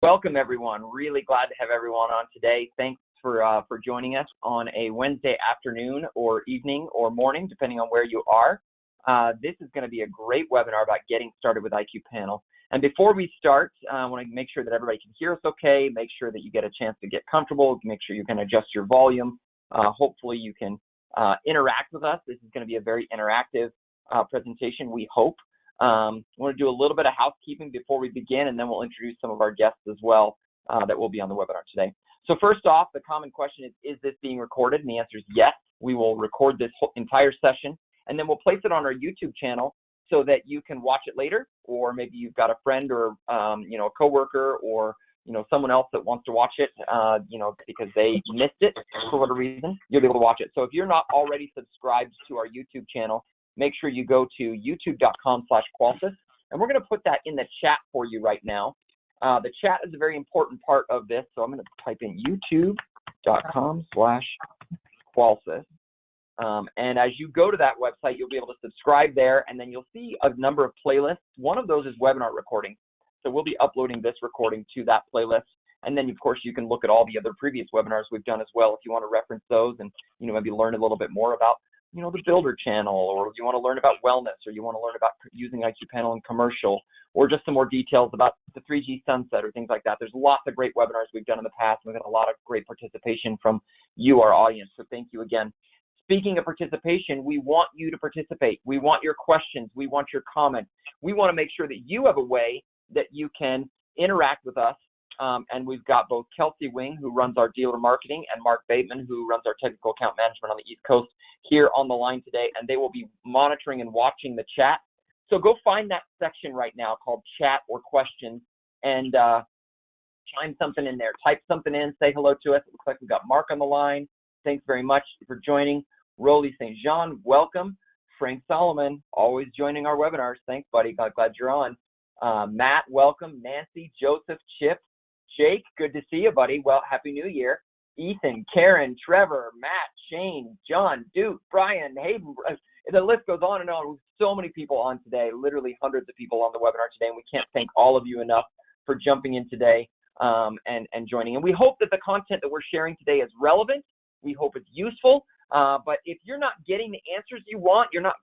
Welcome, everyone. Really glad to have everyone on today. Thanks for joining us on a Wednesday afternoon or evening or morning, depending on where you are. This is going to be a great webinar about getting started with IQ Panel. And before we start, I want to make sure that everybody can hear us okay, make sure that you get a chance to get comfortable, make sure you can adjust your volume. Hopefully you can interact with us. This is going to be a very interactive presentation, we hope. I want to do a little bit of housekeeping before we begin, and then we'll introduce some of our guests as well that will be on the webinar today. So first off, the common question is this being recorded? And the answer is yes. We will record this whole entire session, and then we'll place it on our YouTube channel so that you can watch it later, or maybe you've got a friend or a coworker or someone else that wants to watch it, because they missed it for whatever reason, you'll be able to watch it. So if you're not already subscribed to our YouTube channel, make sure you go to youtube.com/Qualsys, and we're going to put that in the chat for you right now. The chat is a very important part of this, so I'm going to type in youtube.com/Qualsys. And as you go to that website, you'll be able to subscribe there, and then you'll see a number of playlists. One of those is webinar recording. So we'll be uploading this recording to that playlist. And then, of course, you can look at all the other previous webinars we've done as well if you want to reference those and, maybe learn a little bit more about the builder channel, or you want to learn about wellness, or you want to learn about using IQ Panel in commercial, or just some more details about the 3G sunset or things like that. There's lots of great webinars we've done in the past. We've had a lot of great participation from you, our audience, so thank you again. Speaking of participation, we want you to participate. We want your questions. We want your comments. We want to make sure that you have a way that you can interact with us. And we've got both Kelsey Wing, who runs our dealer marketing, and Mark Bateman, who runs our technical account management on the East Coast, here on the line today, and they will be monitoring and watching the chat. So go find that section right now called chat or questions and chime something in there. Type something in, say hello to us. It looks like we've got Mark on the line. Thanks very much for joining. Roly St. Jean, welcome. Frank Solomon, always joining our webinars. Thanks, buddy. Glad you're on. Matt, welcome. Nancy, Joseph, Chip, Jake, good to see you, buddy. Well, Happy New Year. Ethan, Karen, Trevor, Matt, Shane, John, Duke, Brian, Hayden. The list goes on and on. So many people on today, literally hundreds of people on the webinar today, and we can't thank all of you enough for jumping in today and joining. And we hope that the content that we're sharing today is relevant. We hope it's useful. But if you're not getting the answers you want, you're not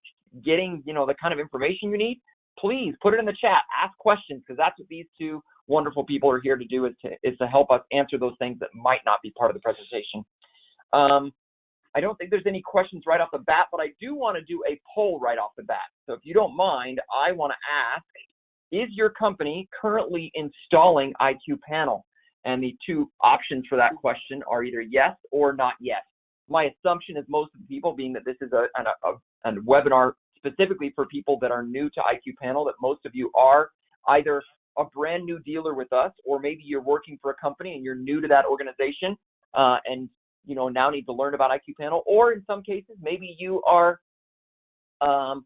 getting, the kind of information you need, please put it in the chat. Ask questions, because that's what these two wonderful people are here to do, is to help us answer those things that might not be part of the presentation. I don't think there's any questions right off the bat, but I do want to do a poll right off the bat. So if you don't mind, I want to ask, is your company currently installing IQ Panel? And the two options for that question are either yes or not yet. My assumption is most of the people, being that this is a webinar specifically for people that are new to IQ Panel, that most of you are either a brand new dealer with us, or maybe you're working for a company and you're new to that organization and now need to learn about IQ Panel, or in some cases maybe you are a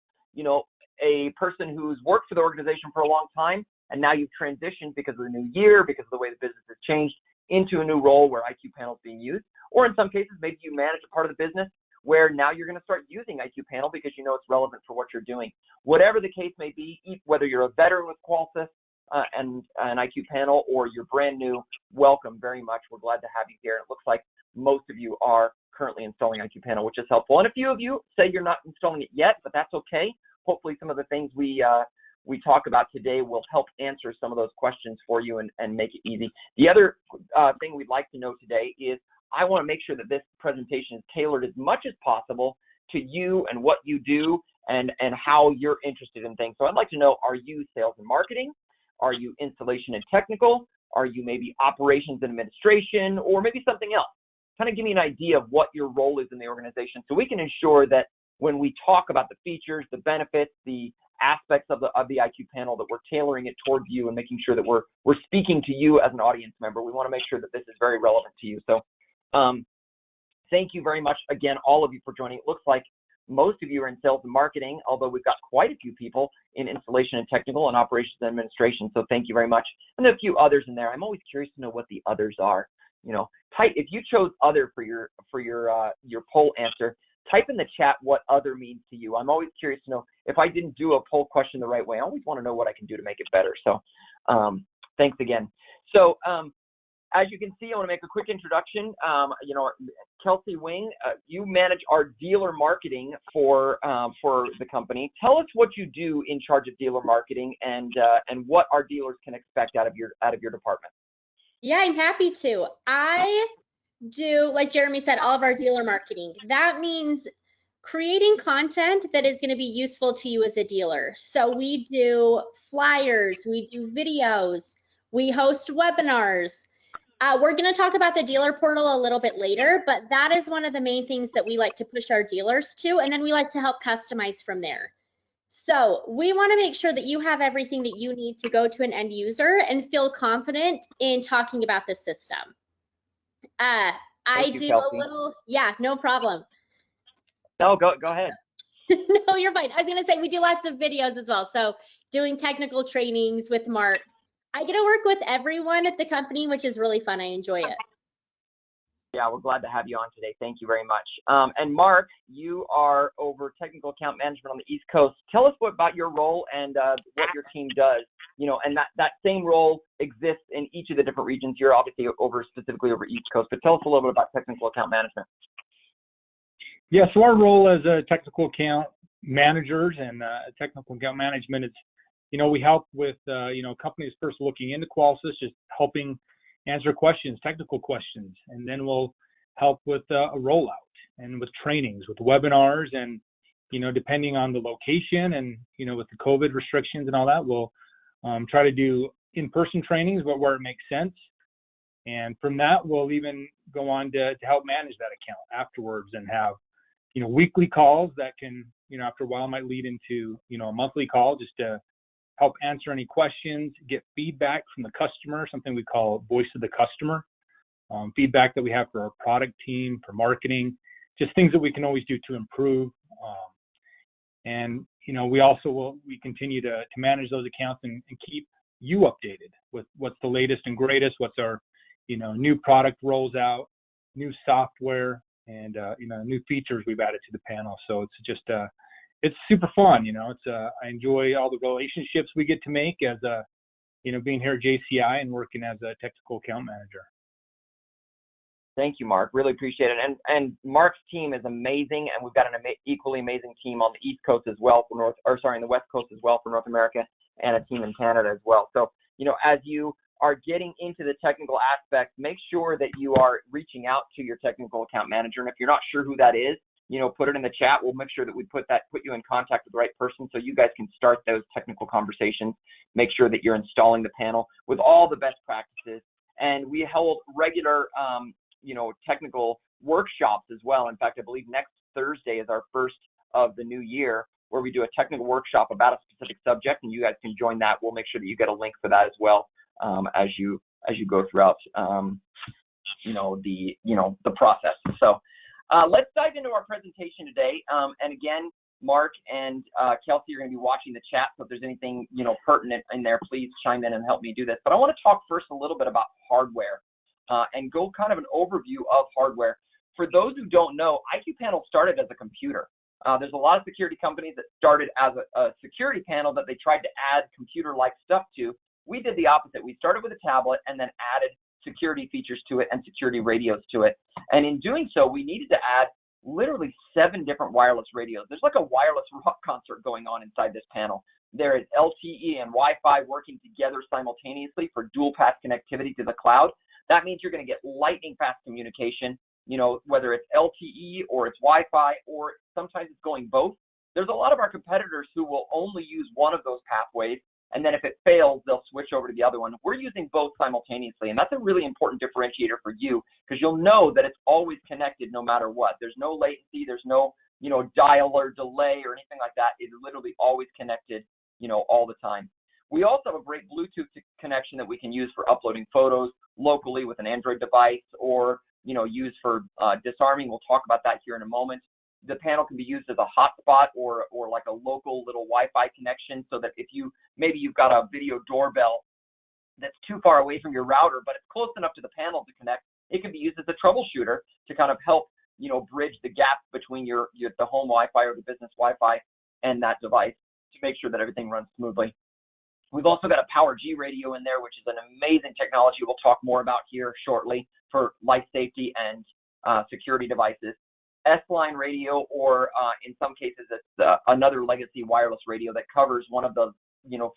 person who's worked for the organization for a long time and now you've transitioned because of the new year, because of the way the business has changed, into a new role where IQ Panel is being used. Or in some cases, maybe you manage a part of the business where now you're going to start using IQ Panel because you know it's relevant for what you're doing. Whatever the case may be, whether you're a veteran with Qualsys and an IQ Panel, or you're brand new, welcome very much. We're glad to have you here. It looks like most of you are currently installing IQ Panel, which is helpful. And a few of you say you're not installing it yet, but that's okay. Hopefully some of the things we talk about today will help answer some of those questions for you and make it easy. The other thing we'd like to know today is, I want to make sure that this presentation is tailored as much as possible to you and what you do and how you're interested in things. So I'd like to know, are you sales and marketing? Are you installation and technical? Are you maybe operations and administration, or maybe something else? Kind of give me an idea of what your role is in the organization, so we can ensure that when we talk about the features, the benefits, the aspects of the IQ Panel, that we're tailoring it towards you and making sure that we're speaking to you as an audience member. We want to make sure that this is very relevant to you. So thank you very much again, all of you, for joining. It looks like most of you are in sales and marketing, although we've got quite a few people in installation and technical and operations and administration. So thank you very much. And there are a few others in there. I'm always curious to know what the others are. If you chose other for your poll answer, type in the chat what other means to you. I'm always curious to know if I didn't do a poll question the right way. I always want to know what I can do to make it better. So Thanks again. So as you can see, I want to make a quick introduction. Kelsey Wing, you manage our dealer marketing for the company. Tell us what you do in charge of dealer marketing and what our dealers can expect out of your department. Yeah, I'm happy to. I do, like Jeremy said, all of our dealer marketing. That means creating content that is going to be useful to you as a dealer. So we do flyers, we do videos, we host webinars. We're going to talk about the dealer portal a little bit later, but that is one of the main things that we like to push our dealers to, and then we like to help customize from there. So we want to make sure that you have everything that you need to go to an end user and feel confident in talking about the system. I do Kelsey. a little, yeah, no problem. No, go ahead. No, you're fine. I was gonna say we do lots of videos as well. So doing technical trainings with Mark. I get to work with everyone at the company, which is really fun. I enjoy it. Yeah, we're glad to have you on today. Thank you very much. And Mark, you are over technical account management on the East Coast. Tell us about your role and what your team does. And that same role exists in each of the different regions. You're obviously specifically over East Coast, but tell us a little bit about technical account management. Yeah, so our role as a technical account managers and technical account management is, we help with, companies first looking into QualSys, just helping answer questions, technical questions, and then we'll help with a rollout and with trainings, with webinars, and, depending on the location and, with the COVID restrictions and all that, we'll try to do in-person trainings, but where it makes sense. And from that, we'll even go on to help manage that account afterwards and have, weekly calls that can, after a while might lead into, a monthly call just to help answer any questions, get feedback from the customer, something we call voice of the customer, feedback that we have for our product team, for marketing, just things that we can always do to improve. And, we continue to manage those accounts and keep you updated with what's the latest and greatest, what's our, new product rolls out, new software, and new features we've added to the panel. So it's just it's super fun. I enjoy all the relationships we get to make as being here at JCI and working as a technical account manager. Thank you, Mark. Really appreciate it. And Mark's team is amazing, and we've got an equally amazing team on the East Coast as well in the West Coast as well for North America, and a team in Canada as well. So as you are getting into the technical aspects, make sure that you are reaching out to your technical account manager. And if you're not sure who that is, put it in the chat. We'll make sure that we put you in contact with the right person so you guys can start those technical conversations. Make sure that you're installing the panel with all the best practices. And we hold regular, technical workshops as well. In fact, I believe next Thursday is our first of the new year, where we do a technical workshop about a specific subject, and you guys can join that. We'll make sure that you get a link for that as well. As you go throughout the process. So let's dive into our presentation today. And again, Mark and Kelsey are going to be watching the chat, so if there's anything pertinent in there, please chime in and help me do this. But I want to talk first a little bit about hardware and go kind of an overview of hardware. For those who don't know, IQ Panel started as a computer. There's a lot of security companies that started as a security panel that they tried to add computer-like stuff to. We did the opposite. We started with a tablet and then added security features to it and security radios to it. And in doing so, we needed to add literally 7 different wireless radios. There's like a wireless rock concert going on inside this panel. There is LTE and Wi-Fi working together simultaneously for dual path connectivity to the cloud. That means you're going to get lightning fast communication, whether it's LTE or it's Wi-Fi, or sometimes it's going both. There's a lot of our competitors who will only use one of those pathways, and then if it fails, they'll switch over to the other one. We're using both simultaneously, and that's a really important differentiator for you, because you'll know that it's always connected no matter what. There's no latency, there's no, dial or delay or anything like that. It's literally always connected, all the time. We also have a great Bluetooth connection that we can use for uploading photos locally with an Android device, or, use for disarming. We'll talk about that here in a moment. The panel can be used as a hotspot or like a local little Wi-Fi connection, so that if maybe you've got a video doorbell that's too far away from your router, but it's close enough to the panel to connect, it can be used as a troubleshooter to kind of help, bridge the gap between the home Wi-Fi or the business Wi-Fi and that device to make sure that everything runs smoothly. We've also got a PowerG radio in there, which is an amazing technology we'll talk more about here shortly for life safety and security devices. S-line radio, or in some cases, it's another legacy wireless radio that covers one of the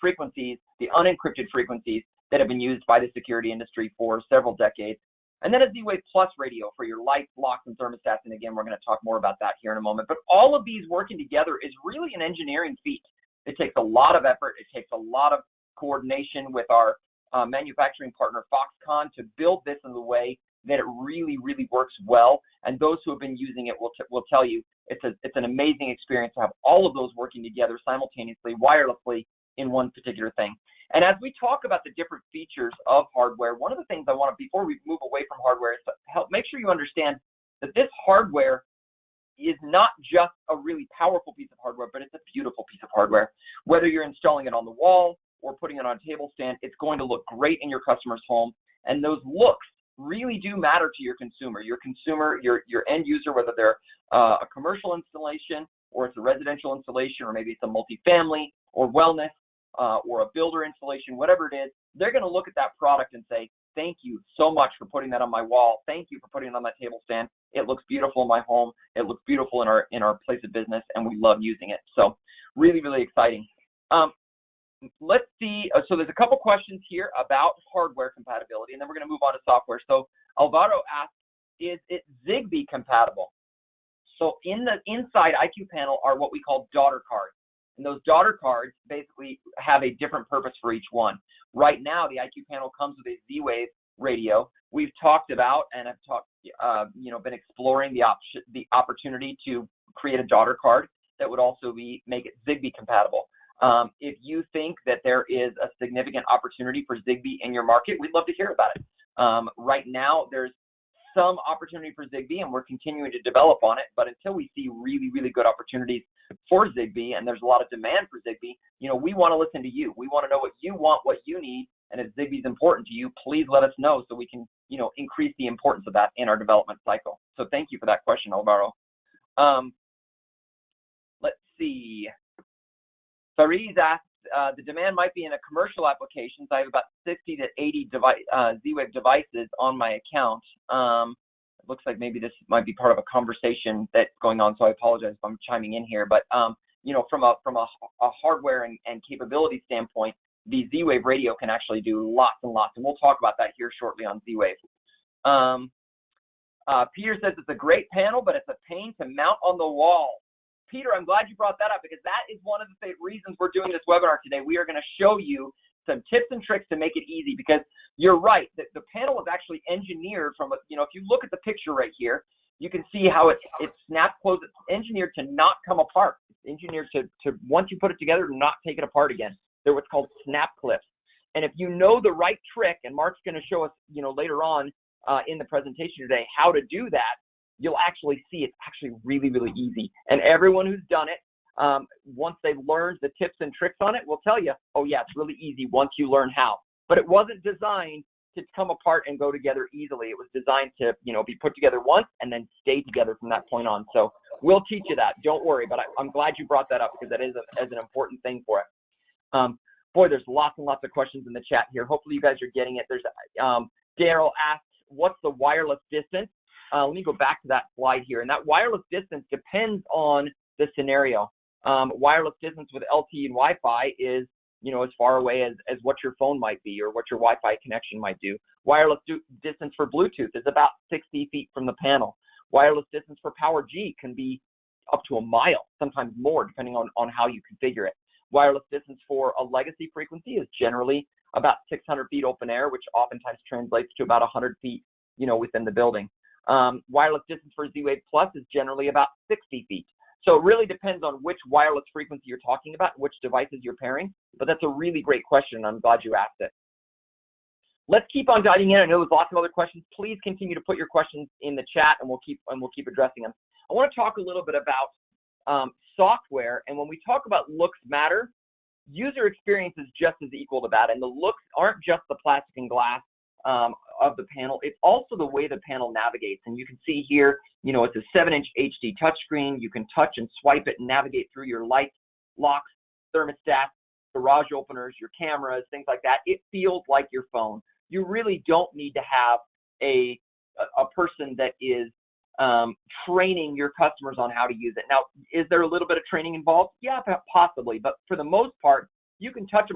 frequencies, the unencrypted frequencies that have been used by the security industry for several decades. And then a Z-Wave Plus radio for your lights, locks, and thermostats. And again, we're going to talk more about that here in a moment. But all of these working together is really an engineering feat. It takes a lot of effort. It takes a lot of coordination with our manufacturing partner, Foxconn, to build this in the way that it really, really works well. And those who have been using it will tell you it's an amazing experience to have all of those working together simultaneously, wirelessly, in one particular thing. And as we talk about the different features of hardware, one of the things I want to, before we move away from hardware, is to help make sure you understand that this hardware is not just a really powerful piece of hardware, but it's a beautiful piece of hardware. Whether you're installing it on the wall or putting it on a table stand, it's going to look great in your customer's home. And those looks really do matter to your consumer, your end user, whether they're a commercial installation or it's a residential installation, or maybe it's a multifamily or wellness or a builder installation, whatever it is. They're going to look at that product and say, thank you so much for putting that on my wall. Thank you for putting it on that table stand. It looks beautiful in my home. It looks beautiful in our place of business, and we love using it. So really, really exciting. Let's see. So there's a couple questions here about hardware compatibility, and then we're going to move on to software. So Alvaro asked, is it Zigbee compatible? So inside IQ Panel are what we call daughter cards. And those daughter cards basically have a different purpose for each one. Right now, the IQ Panel comes with a Z-Wave radio. We've talked about and have been exploring the opportunity to create a daughter card that would also make it Zigbee compatible. If you think that there is a significant opportunity for Zigbee in your market, we'd love to hear about it. Right now, there's some opportunity for Zigbee, and we're continuing to develop on it. But until we see really, really good opportunities for Zigbee, and there's a lot of demand for Zigbee, we want to listen to you. We want to know what you want, what you need, and if Zigbee is important to you, please let us know so we can, increase the importance of that in our development cycle. So thank you for that question, Alvaro. Let's see. Fariz asked, the demand might be in a commercial applications. I have about 60 to 80 Z-Wave devices on my account. It looks like maybe this might be part of a conversation that's going on, so I apologize if I'm chiming in here. But from a hardware and capability standpoint, the Z-Wave radio can actually do lots and lots, and we'll talk about that here shortly on Z-Wave. Peter says it's a great panel, but it's a pain to mount on the wall. Peter, I'm glad you brought that up, because that is one of the reasons we're doing this webinar today. We are going to show you some tips and tricks to make it easy, because you're right, that the panel is actually engineered from, if you look at the picture right here, you can see how it's snap closed. It's engineered to not come apart. It's engineered to once you put it together, to not take it apart again. They're what's called snap clips. And if you know the right trick, and Mark's going to show us, later on in the presentation today, how to do that, you'll actually see it's actually really, really easy. And everyone who's done it, once they've learned the tips and tricks on it, will tell you, oh yeah, it's really easy once you learn how. But it wasn't designed to come apart and go together easily. It was designed to, be put together once and then stay together from that point on. So we'll teach you that. Don't worry. But I'm glad you brought that up, because that is an important thing for it. Boy, there's lots and lots of questions in the chat here. Hopefully you guys are getting it. There's Daryl asks, what's the wireless distance? Let me go back to that slide here. And that wireless distance depends on the scenario. Wireless distance with LTE and Wi-Fi is, as far away as what your phone might be or what your Wi-Fi connection might do. Wireless distance for Bluetooth is about 60 feet from the panel. Wireless distance for PowerG can be up to a mile, sometimes more, depending on how you configure it. Wireless distance for a legacy frequency is generally about 600 feet open air, which oftentimes translates to about 100 feet, within the building. Wireless distance for Z-Wave Plus is generally about 60 feet. So it really depends on which wireless frequency you're talking about, which devices you're pairing. But that's a really great question, and I'm glad you asked it. Let's keep on diving in. I know there's lots of other questions. Please continue to put your questions in the chat, and we'll keep addressing them. I want to talk a little bit about software, and when we talk about looks matter, user experience is just as equal to that. And the looks aren't just the plastic and glass of the panel, it's also the way the panel navigates. And you can see here, it's a 7-inch HD touchscreen. You can touch and swipe it and navigate through your lights, locks, thermostats, garage openers, your cameras, things like that. It feels like your phone. You really don't need to have a person that is training your customers on how to use it. Now, is there a little bit of training involved? Yeah, possibly, but for the most part, you can teach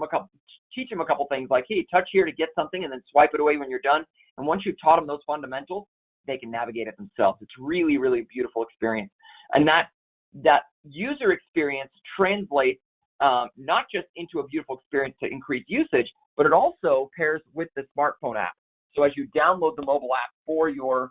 them a couple things like, hey, touch here to get something and then swipe it away when you're done. And once you've taught them those fundamentals, they can navigate it themselves. It's really, really beautiful experience. And that user experience translates not just into a beautiful experience to increase usage, but it also pairs with the smartphone app. So as you download the mobile app for your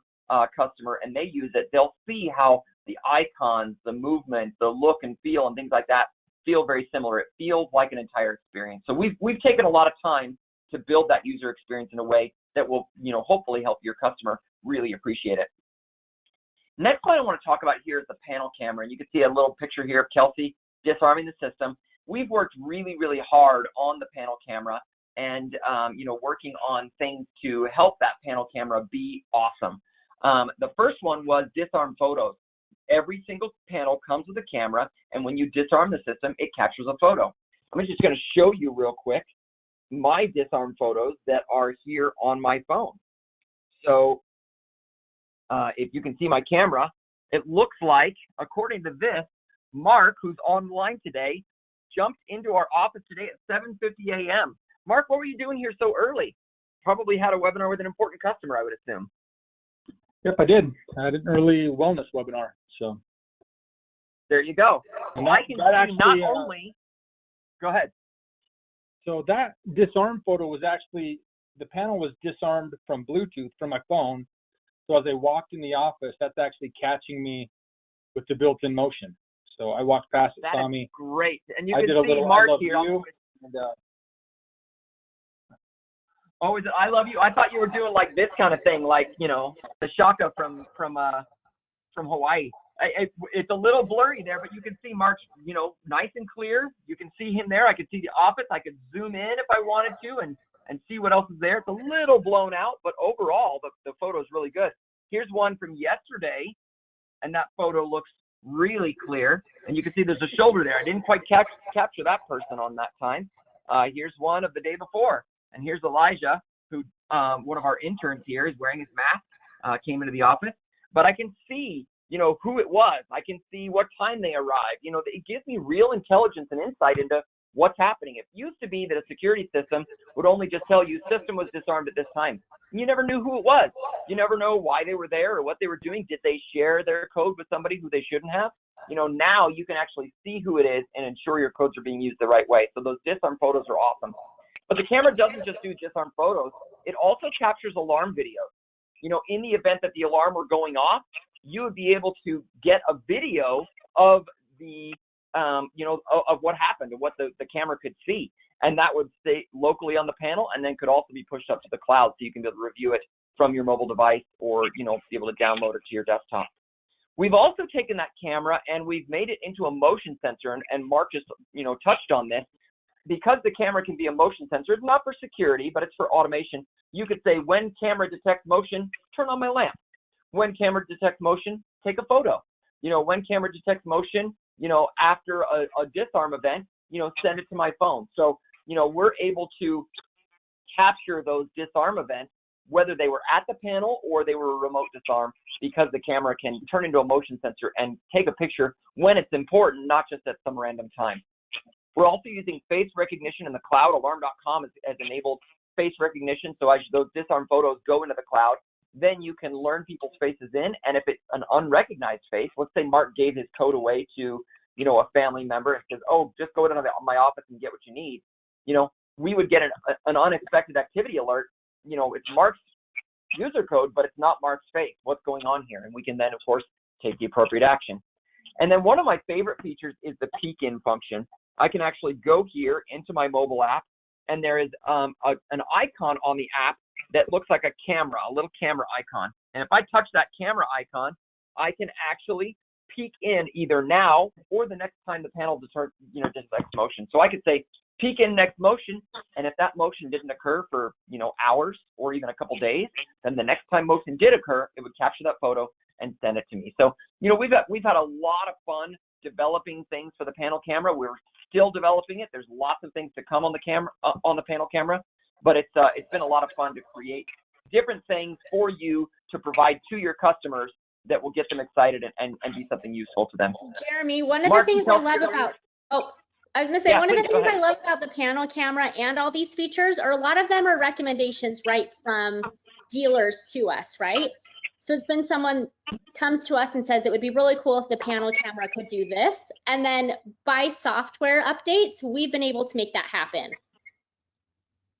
customer and they use it, they'll see how the icons, the movement, the look and feel and things like that feel very similar. It feels like an entire experience. So we've taken a lot of time to build that user experience in a way that will, hopefully help your customer really appreciate it. Next one I want to talk about here is the panel camera. And you can see a little picture here of Kelsey disarming the system. We've worked really, really hard on the panel camera and, working on things to help that panel camera be awesome. The first one was disarm photos. Every single panel comes with a camera, and when you disarm the system, it captures a photo. I'm just going to show you real quick my disarm photos that are here on my phone. So if you can see my camera, it looks like, according to this, Mark, who's online today, jumped into our office today at 7:50 a.m. Mark, what were you doing here so early? Probably had a webinar with an important customer, I would assume. Yep, I did. I had an early wellness webinar. So there you go. And I can see actually, not only. Go ahead. So that disarm photo was actually, the panel was disarmed from Bluetooth from my phone. So as I walked in the office, that's actually catching me with the built-in motion. So I walked past it, saw me. Great. And you I can did a see little Mark I love here. You, and, oh, is it I love you? I thought you were doing like this kind of thing, like, the shaka from Hawaii. It's a little blurry there, but you can see Mark's, nice and clear. You can see him there. I can see the office. I could zoom in if I wanted to and see what else is there. It's a little blown out, but overall, the photo is really good. Here's one from yesterday, and that photo looks really clear. And you can see there's a shoulder there. I didn't quite capture that person on that time. Here's one of the day before. And here's Elijah, who one of our interns here is wearing his mask, came into the office. But I can see, who it was. I can see what time they arrived. It gives me real intelligence and insight into what's happening. It used to be that a security system would only just tell you system was disarmed at this time. And you never knew who it was. You never know why they were there or what they were doing. Did they share their code with somebody who they shouldn't have? Now you can actually see who it is and ensure your codes are being used the right way. So those disarm photos are awesome. But the camera doesn't just do disarm photos. It also captures alarm videos. In the event that the alarm were going off, you would be able to get a video of the, of what happened and what the camera could see. And that would stay locally on the panel and then could also be pushed up to the cloud so you can be able to review it from your mobile device or, be able to download it to your desktop. We've also taken that camera and we've made it into a motion sensor. And Mark just, touched on this. Because the camera can be a motion sensor, it's not for security, but it's for automation. You could say, when camera detects motion, turn on my lamp. When camera detects motion, take a photo. When camera detects motion, after a disarm event, send it to my phone. So, we're able to capture those disarm events, whether they were at the panel or they were a remote disarm, because the camera can turn into a motion sensor and take a picture when it's important, not just at some random time. We're also using face recognition in the cloud. Alarm.com has enabled face recognition. So as those disarm photos go into the cloud, then you can learn people's faces in. And if it's an unrecognized face, let's say Mark gave his code away to, a family member and says, oh, just go to my office and get what you need. We would get an unexpected activity alert. It's Mark's user code, but it's not Mark's face. What's going on here? And we can then, of course, take the appropriate action. And then one of my favorite features is the peek in function. I can actually go here into my mobile app, and there is an icon on the app that looks like a camera, a little camera icon. And if I touch that camera icon, I can actually peek in either now or the next time the panel detects motion. So I could say peek in next motion, and if that motion didn't occur for hours or even a couple days, then the next time motion did occur, it would capture that photo and send it to me. So we've had a lot of fun developing things for the panel camera. We're still developing it. There's lots of things to come on the camera, on the panel camera, but it's been a lot of fun to create different things for you to provide to your customers that will get them excited and be something useful to them. Jeremy, one of the things I love about, I was gonna say, one of the things I love about the panel camera and all these features are a lot of them are recommendations right from dealers to us, right? So it's been someone comes to us and says it would be really cool if the panel camera could do this. And then by software updates, we've been able to make that happen.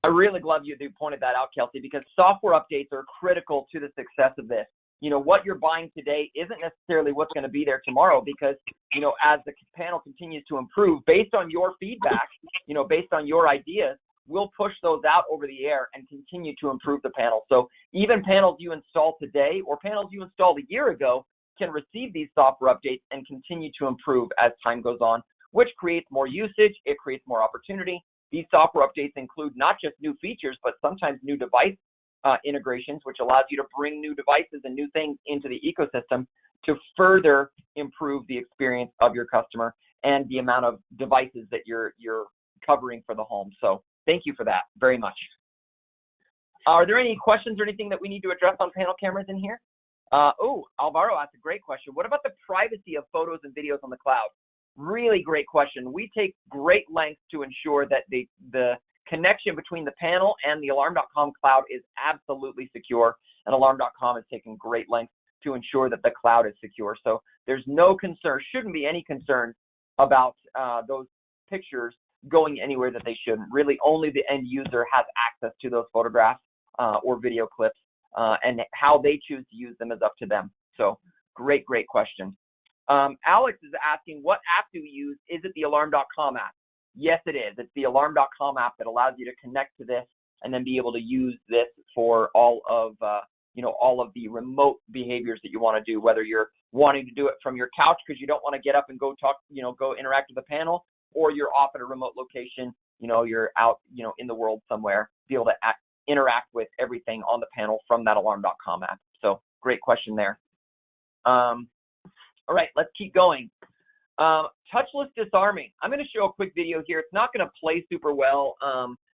I really love you pointed that out, Kelsey, because software updates are critical to the success of this. You know, what you're buying today isn't necessarily what's going to be there tomorrow because, you know, as the panel continues to improve, based on your feedback, you know, based on your ideas, we'll push those out over the air and continue to improve the panel. So even panels you install today or panels you installed a year ago can receive these software updates and continue to improve as time goes on, which creates more usage, it creates more opportunity. These software updates include not just new features, but sometimes new device integrations, which allows you to bring new devices and new things into the ecosystem to further improve the experience of your customer and the amount of devices that you're covering for the home. So thank you for that very much. Are there any questions or anything that we need to address on panel cameras in here? Alvaro asked a great question. What about the privacy of photos and videos on the cloud? Really great question. We take great lengths to ensure that the connection between the panel and the Alarm.com cloud is absolutely secure, and Alarm.com is taking great lengths to ensure that the cloud is secure. So there's no concern, shouldn't be any concern about those pictures going anywhere that they shouldn't. Really, only the end user has access to those photographs or video clips, and how they choose to use them is up to them. So great question. Alex is asking, what app do we use? Is it the Alarm.com app? Yes, it is. It's the Alarm.com app that allows you to connect to this and then be able to use this for all of all of the remote behaviors that you want to do, whether you're wanting to do it from your couch because you don't want to get up and go talk, go interact with the panel, or you're off at a remote location, you're out, in the world somewhere, be able to interact with everything on the panel from that Alarm.com app. So great question there. All right, let's keep going. Touchless disarming. I'm going to show a quick video here. It's not going to play super well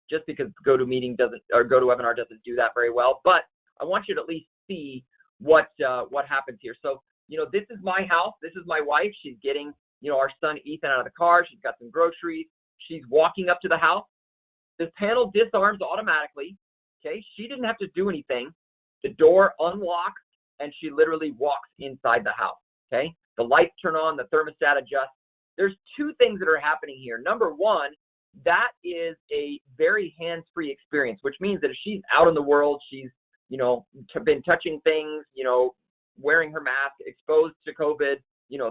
just because GoToMeeting GoToWebinar doesn't do that very well, but I want you to at least see what happens here. So, this is my house. This is my wife. She's getting, our son Ethan out of the car. She's got some groceries. She's walking up to the house. This panel disarms automatically. Okay, she didn't have to do anything. The door unlocks and she literally walks inside the house. Okay, the lights turn on, the thermostat adjusts. There's two things that are happening here. Number one, that is a very hands-free experience, which means that if she's out in the world, she's, been touching things, wearing her mask, exposed to COVID,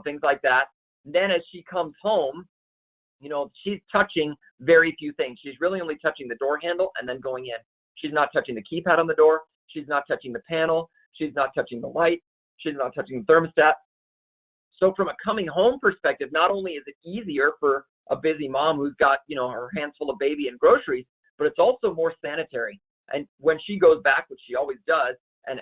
things like that. Then as she comes home, she's touching very few things. She's really only touching the door handle and then going in. She's not touching the keypad on the door. She's not touching the panel. She's not touching the light. She's not touching the thermostat. So from a coming home perspective, not only is it easier for a busy mom who's got, her hands full of baby and groceries, but it's also more sanitary. And when she goes back, which she always does, and,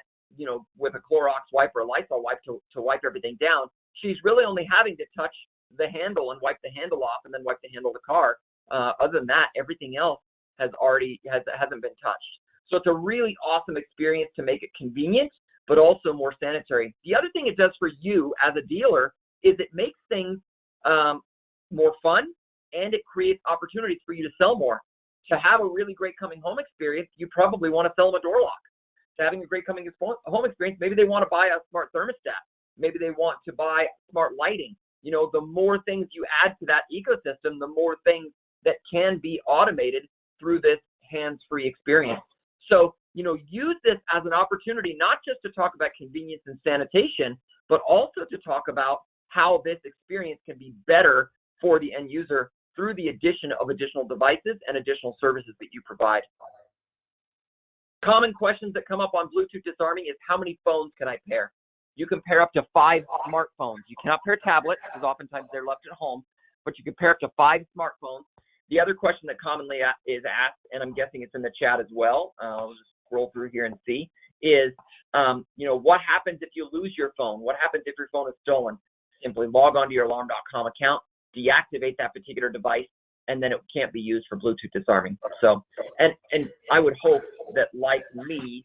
with a Clorox wipe or a Lysol wipe to wipe everything down, she's really only having to touch the handle and wipe the handle off and then wipe the handle of the car. Other than that, everything else hasn't been touched. So it's a really awesome experience to make it convenient, but also more sanitary. The other thing it does for you as a dealer is it makes things more fun, and it creates opportunities for you to sell more. To have a really great coming home experience, you probably want to sell them a door lock. To having a great coming home experience, maybe they want to buy a smart thermostat. Maybe they want to buy smart lighting. The more things you add to that ecosystem, the more things that can be automated through this hands-free experience. So, use this as an opportunity, not just to talk about convenience and sanitation, but also to talk about how this experience can be better for the end user through the addition of additional devices and additional services that you provide. Common questions that come up on Bluetooth disarming is, how many phones can I pair? You can pair up to 5 smartphones. You cannot pair tablets because oftentimes they're left at home, but you can pair up to 5 smartphones. The other question that commonly is asked, and I'm guessing it's in the chat as well, I'll just scroll through here and see, is, what happens if you lose your phone? What happens if your phone is stolen? simply log onto your alarm.com account, deactivate that particular device, and then it can't be used for Bluetooth disarming. So, and I would hope that, like me,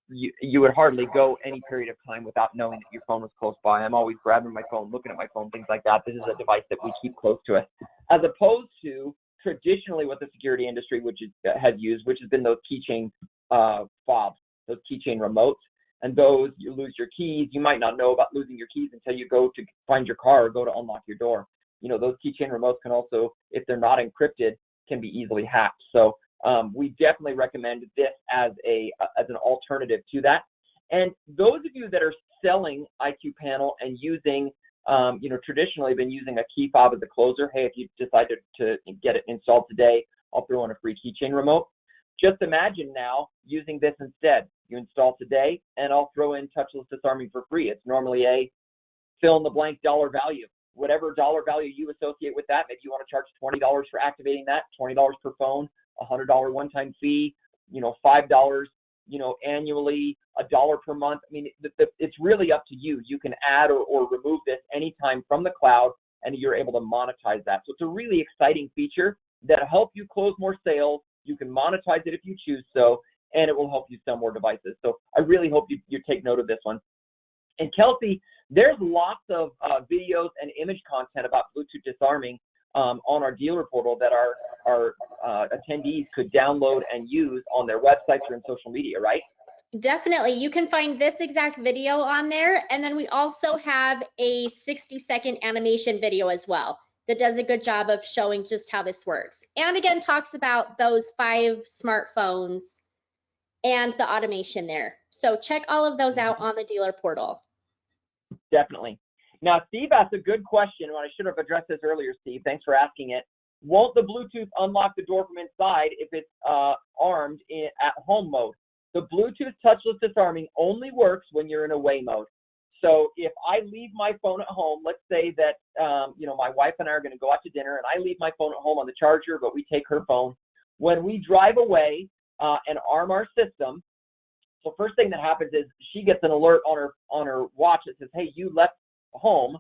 you would hardly go any period of time without knowing that your phone was close by. I'm always grabbing my phone, looking at my phone, things like that. This is a device that we keep close to us, as opposed to traditionally what the security industry has used, which has been those keychain fobs, those keychain remotes. And those, you lose your keys. You might not know about losing your keys until you go to find your car or go to unlock your door. You know, those keychain remotes can also, if they're not encrypted, can be easily hacked. So we definitely recommend this as an alternative to that. And those of you that are selling IQ Panel and using, traditionally been using a key fob as a closer, hey, if you decide to get it installed today, I'll throw in a free keychain remote. Just imagine now using this instead. You install today, and I'll throw in touchless disarming for free. It's normally a fill-in-the-blank dollar value. Whatever dollar value you associate with that, maybe you want to charge $20 for activating that, $20 per phone, $100 one-time fee, $5, annually, $1 per month. I mean, it's really up to you. You can add or remove this anytime from the cloud, and you're able to monetize that. So it's a really exciting feature that'll help you close more sales. You can monetize it if you choose so, and it will help you sell more devices. So I really hope you take note of this one. And Kelsey, there's lots of videos and image content about Bluetooth disarming on our dealer portal that our attendees could download and use on their websites or in social media, right? Definitely. You can find this exact video on there. And then we also have a 60-second animation video as well that does a good job of showing just how this works. And again, talks about those 5 smartphones and the automation there. So check all of those out on the dealer portal. Definitely. Now, Steve asked a good question. I should have addressed this earlier, Steve. Thanks for asking it. Won't the Bluetooth unlock the door from inside if it's armed at home mode? The Bluetooth touchless disarming only works when you're in away mode. So if I leave my phone at home, let's say that my wife and I are going to go out to dinner, and I leave my phone at home on the charger, but we take her phone. When we drive away and arm our system, so first thing that happens is she gets an alert on her watch that says, hey, you left home,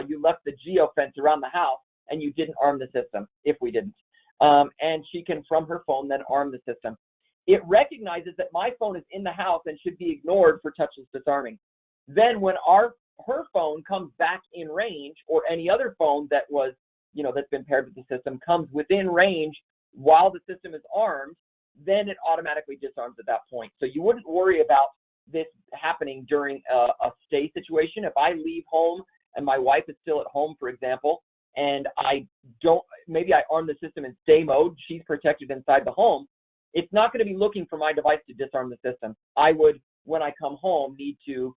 you left the geo fence around the house, and you didn't arm the system, if we didn't. And she can, from her phone, then arm the system. It recognizes that my phone is in the house and should be ignored for touchless disarming. Then when her phone comes back in range, or any other phone that was, that's been paired with the system comes within range while the system is armed, then it automatically disarms at that point. So you wouldn't worry about this happening during a stay situation. If I leave home and my wife is still at home, for example, and maybe I arm the system in stay mode, she's protected inside the home, it's not going to be looking for my device to disarm the system. I would, when I come home, need to,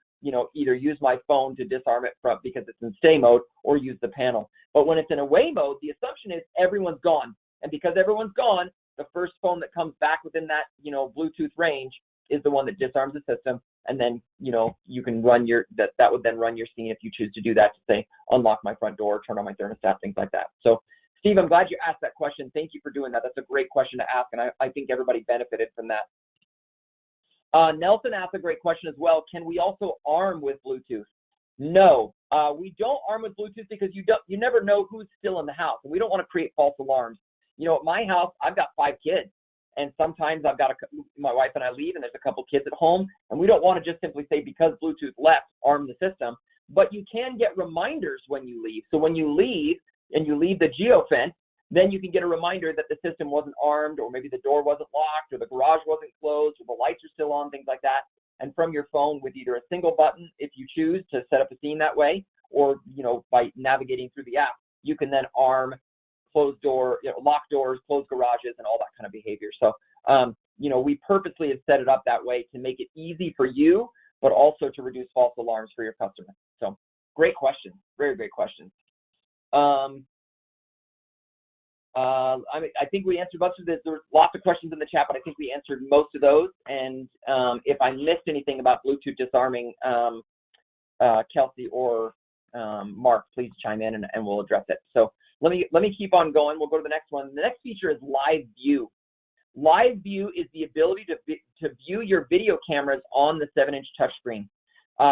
either use my phone to disarm it because it's in stay mode, or use the panel. But when it's in away mode, the assumption is everyone's gone. And because everyone's gone, the first phone that comes back within that, Bluetooth range is the one that disarms the system. And then, you can run that would then run your scene if you choose to do that, to say, unlock my front door, turn on my thermostat, things like that. So, Steve, I'm glad you asked that question. Thank you for doing that. That's a great question to ask, and I think everybody benefited from that. Nelson asked a great question as well. Can we also arm with Bluetooth? No, we don't arm with Bluetooth because you never know who's still in the house, and we don't want to create false alarms. At my house, I've got 5 kids, and sometimes my wife and I leave, and there's a couple kids at home, and we don't want to just simply say, because Bluetooth left, arm the system. But you can get reminders when you leave. So when you leave, and you leave the geofence, then you can get a reminder that the system wasn't armed, or maybe the door wasn't locked, or the garage wasn't closed, or the lights are still on, things like that. And from your phone, with either a single button, if you choose to set up a scene that way, or by navigating through the app, you can then arm, close door, lock doors, close garages, and all that kind of behavior. So we purposely have set it up that way to make it easy for you, but also to reduce false alarms for your customers. So great question, very great question. I think we answered most of this. There were lots of questions in the chat, but I think we answered most of those. And if I missed anything about Bluetooth disarming, Kelsey or Mark, please chime in and we'll address it. So let me keep on going. We'll go to the next one. The next feature is live view. Live view is the ability to view your video cameras on the 7-inch touchscreen.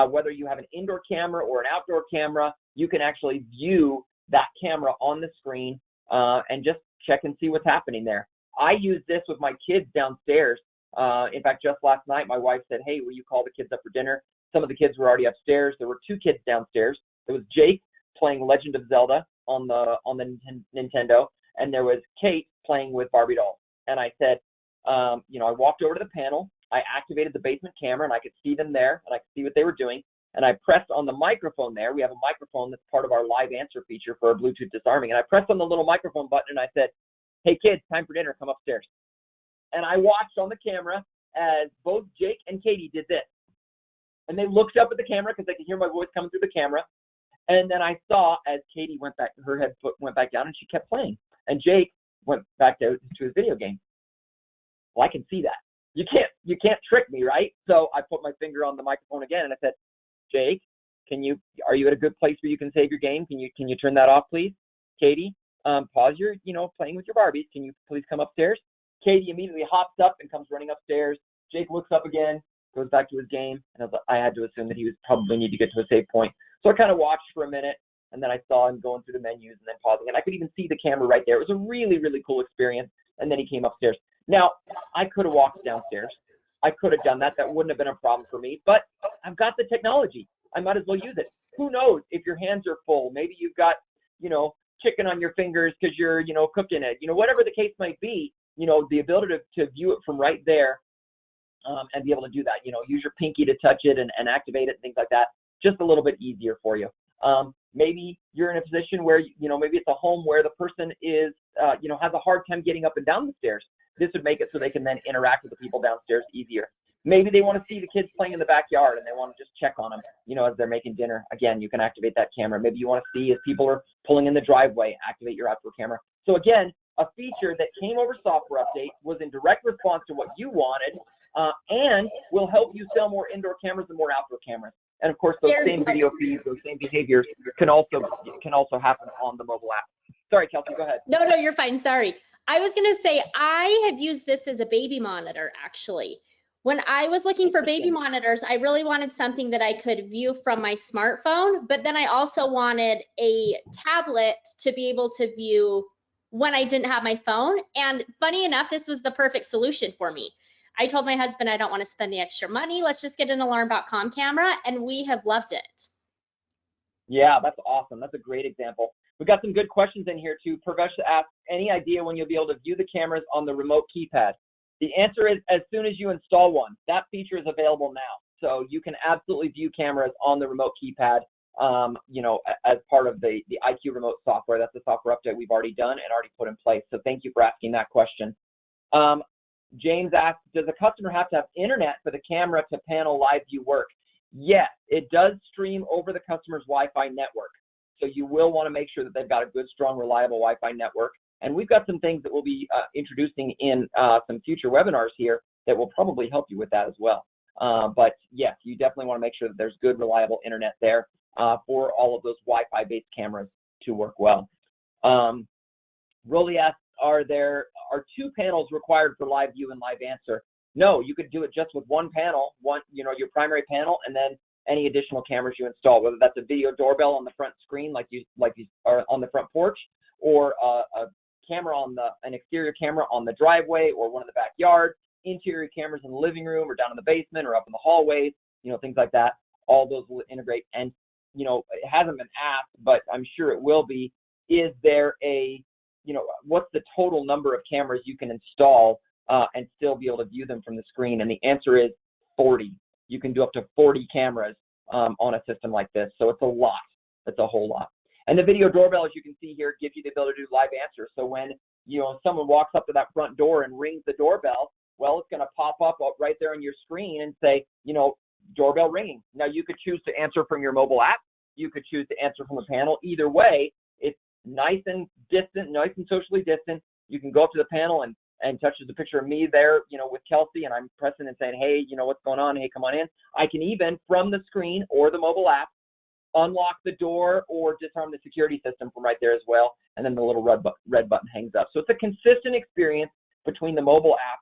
whether you have an indoor camera or an outdoor camera, you can actually view that camera on the screen and just check and see what's happening there. I use this with my kids downstairs. In fact, just last night, my wife said, hey, will you call the kids up for dinner? Some of the kids were already upstairs. There were 2 kids downstairs. There was Jake playing Legend of Zelda on the Nintendo, and there was Kate playing with Barbie dolls. And I said, you know, I walked over to the panel. I activated the basement camera, and I could see them there, and I could see what they were doing. And I pressed on the microphone there. We have a microphone that's part of our live answer feature for our Bluetooth disarming. And I pressed on the little microphone button, and I said, hey, kids, time for dinner. Come upstairs. And I watched on the camera as both Jake and Katie did this. And they looked up at the camera because they could hear my voice coming through the camera. And then I saw as Katie went back, her head went back down, and she kept playing. And Jake went back to his video game. Well, I can see that. You can't trick me, right? So I put my finger on the microphone again, and I said, Jake, are you at a good place where you can save your game? Can you turn that off, please? Katie, pause your, playing with your Barbies. Can you please come upstairs? Katie immediately hops up and comes running upstairs. Jake looks up again, goes back to his game, and I had to assume that he was probably need to get to a save point. So I kind of watched for a minute, and then I saw him going through the menus and then pausing, and I could even see the camera right there. It was a really, really cool experience, and then he came upstairs. Now, I could have walked downstairs. I could have done that. That wouldn't have been a problem for me, but I've got the technology. I might as well use it. Who knows if your hands are full? Maybe you've got, chicken on your fingers because you're, cooking it. Whatever the case might be, the ability to view it from right there and be able to do that, use your pinky to touch it and activate it and things like that, just a little bit easier for you. Maybe you're in a position where, maybe it's a home where the person is, has a hard time getting up and down the stairs. This would make it so they can then interact with the people downstairs easier. Maybe they want to see the kids playing in the backyard and they want to just check on them, as they're making dinner. Again, you can activate that camera. Maybe you want to see as people are pulling in the driveway, activate your outdoor camera. So again, a feature that came over software update, was in direct response to what you wanted, and will help you sell more indoor cameras and more outdoor cameras. And of course, those same video feeds, those same behaviors can also happen on the mobile app. Sorry, Kelsey, go ahead. No, you're fine. Sorry. I was going to say, I have used this as a baby monitor, actually. When I was looking for baby monitors, I really wanted something that I could view from my smartphone, but then I also wanted a tablet to be able to view when I didn't have my phone. And funny enough, this was the perfect solution for me. I told my husband, I don't want to spend the extra money. Let's just get an alarm.com camera, and we have loved it. Yeah, that's awesome. That's a great example. We've got some good questions in here too. Pravesh asked, any idea when you'll be able to view the cameras on the remote keypad? The answer is as soon as you install one. That feature is available now. So you can absolutely view cameras on the remote keypad, as part of the IQ remote software. That's a software update we've already done and already put in place. So thank you for asking that question. James asked, does a customer have to have internet for the camera to panel live view work? Yes, it does stream over the customer's Wi-Fi network. So you will want to make sure that they've got a good, strong, reliable Wi-Fi network. And we've got some things that we'll be introducing in some future webinars here that will probably help you with that as well. But yes, you definitely want to make sure that there's good, reliable internet there for all of those Wi-Fi based cameras to work well. Rolly asks, are 2 panels required for live view and live answer? No, you could do it just with one panel, your primary panel, and then any additional cameras you install, whether that's a video doorbell on the front screen like you are on the front porch, or a camera an exterior camera on the driveway or one in the backyard, interior cameras in the living room or down in the basement or up in the hallways, things like that. All those will integrate. And, it hasn't been asked, but I'm sure it will be, is there what's the total number of cameras you can install and still be able to view them from the screen? And the answer is 40. You can do up to 40 cameras on a system like this. So it's a lot. It's a whole lot. And the video doorbell, as you can see here, gives you the ability to do live answer. So when, someone walks up to that front door and rings the doorbell, well, it's going to pop up right there on your screen and say, doorbell ringing. Now, you could choose to answer from your mobile app. You could choose to answer from a panel. Either way, it's nice and distant, nice and socially distant. You can go up to the panel and touches a picture of me there, with Kelsey, and I'm pressing and saying, hey, what's going on? Hey, come on in. I can even, from the screen or the mobile app, unlock the door or disarm the security system from right there as well. And then the little red button hangs up. So it's a consistent experience between the mobile app,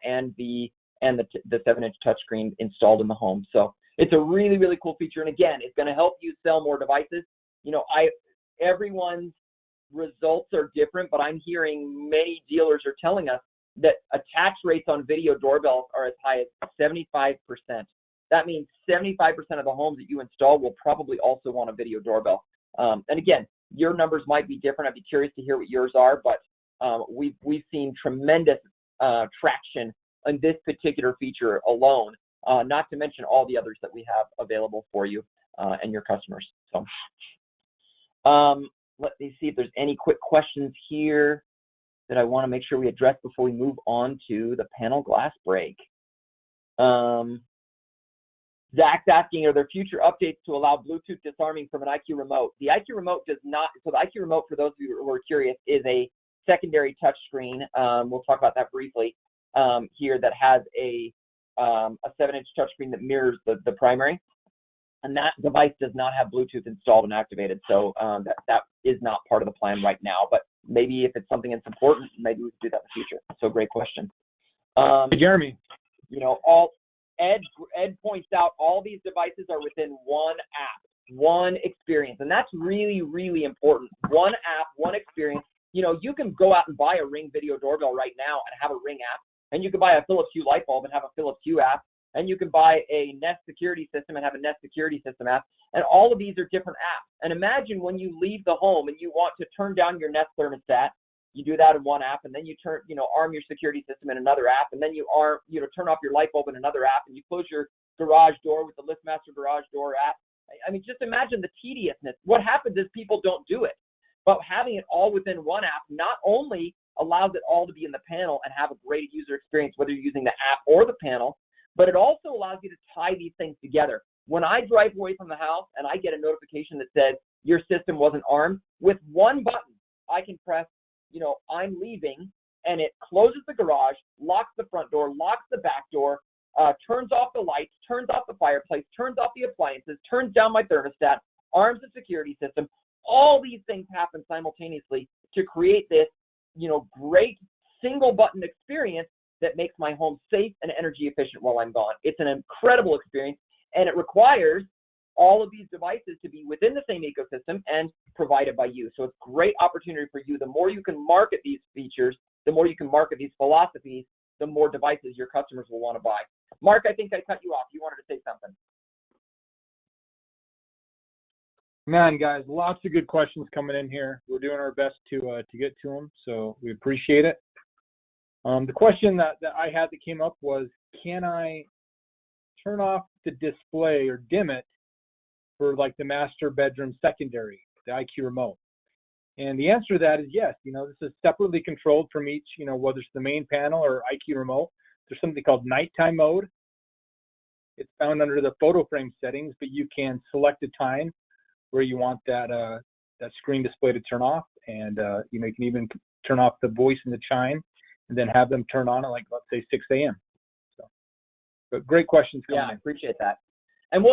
and the 7-inch touchscreen installed in the home. So It's a really, really cool feature. And again, it's going to help you sell more devices. You know, everyone's results are different, but I'm hearing many dealers are telling us that attach rates on video doorbells are as high as 75%. That means 75% of the homes that you install will probably also want a video doorbell. And again, your numbers might be different. I'd be curious to hear what yours are, but we've seen tremendous traction on this particular feature alone, not to mention all the others that we have available for you and your customers. So let me see if there's any quick questions here that I want to make sure we address before we move on to the panel glass break. Zach's asking, are there future updates to allow Bluetooth disarming from an IQ remote? The IQ remote does not. So the IQ remote, for those of you who are curious, is a secondary touch screen. We'll talk about that briefly here, that has a 7-inch touchscreen that mirrors the primary. And that device does not have Bluetooth installed and activated. So that is not part of the plan right now. But maybe if it's something that's important, maybe we can do that in the future. So great question. Hey, Jeremy. You know, Ed points out all these devices are within one app, one experience. And that's really, really important. One app, one experience. You know, you can go out and buy a Ring video doorbell right now and have a Ring app. And you can buy a Philips Hue light bulb and have a Philips Hue app. And you can buy a Nest security system and have a Nest security system app. And all of these are different apps. And imagine when you leave the home and you want to turn down your Nest thermostat, you do that in one app, and then you arm your security system in another app, and then you turn off your light bulb in another app, and you close your garage door with the LiftMaster garage door app. I mean, just imagine the tediousness. What happens is people don't do it. But having it all within one app not only allows it all to be in the panel and have a great user experience, whether you're using the app or the panel, but it also allows you to tie these things together. When I drive away from the house and I get a notification that says your system wasn't armed, with one button, I can press, I'm leaving, and it closes the garage, locks the front door, locks the back door, turns off the lights, turns off the fireplace, turns off the appliances, turns down my thermostat, arms the security system. All these things happen simultaneously to create this, great single button experience that makes my home safe and energy efficient while I'm gone. It's an incredible experience, and it requires all of these devices to be within the same ecosystem and provided by you. So it's a great opportunity for you. The more you can market these features, the more you can market these philosophies, the more devices your customers will want to buy. Mark, I think I cut you off. You wanted to say something. Man, guys, lots of good questions coming in here. We're doing our best to get to them, so we appreciate it. The question that I had that came up was, can I turn off the display or dim it for like the master bedroom secondary, the IQ remote? And the answer to that is yes. This is separately controlled from each, whether it's the main panel or IQ remote. There's something called nighttime mode. It's found under the photo frame settings, but you can select a time where you want that screen display to turn off, and you can even turn off the voice and the chime, and then have them turn on at, like, let's say 6 a.m. So, but great questions coming in. I appreciate that. And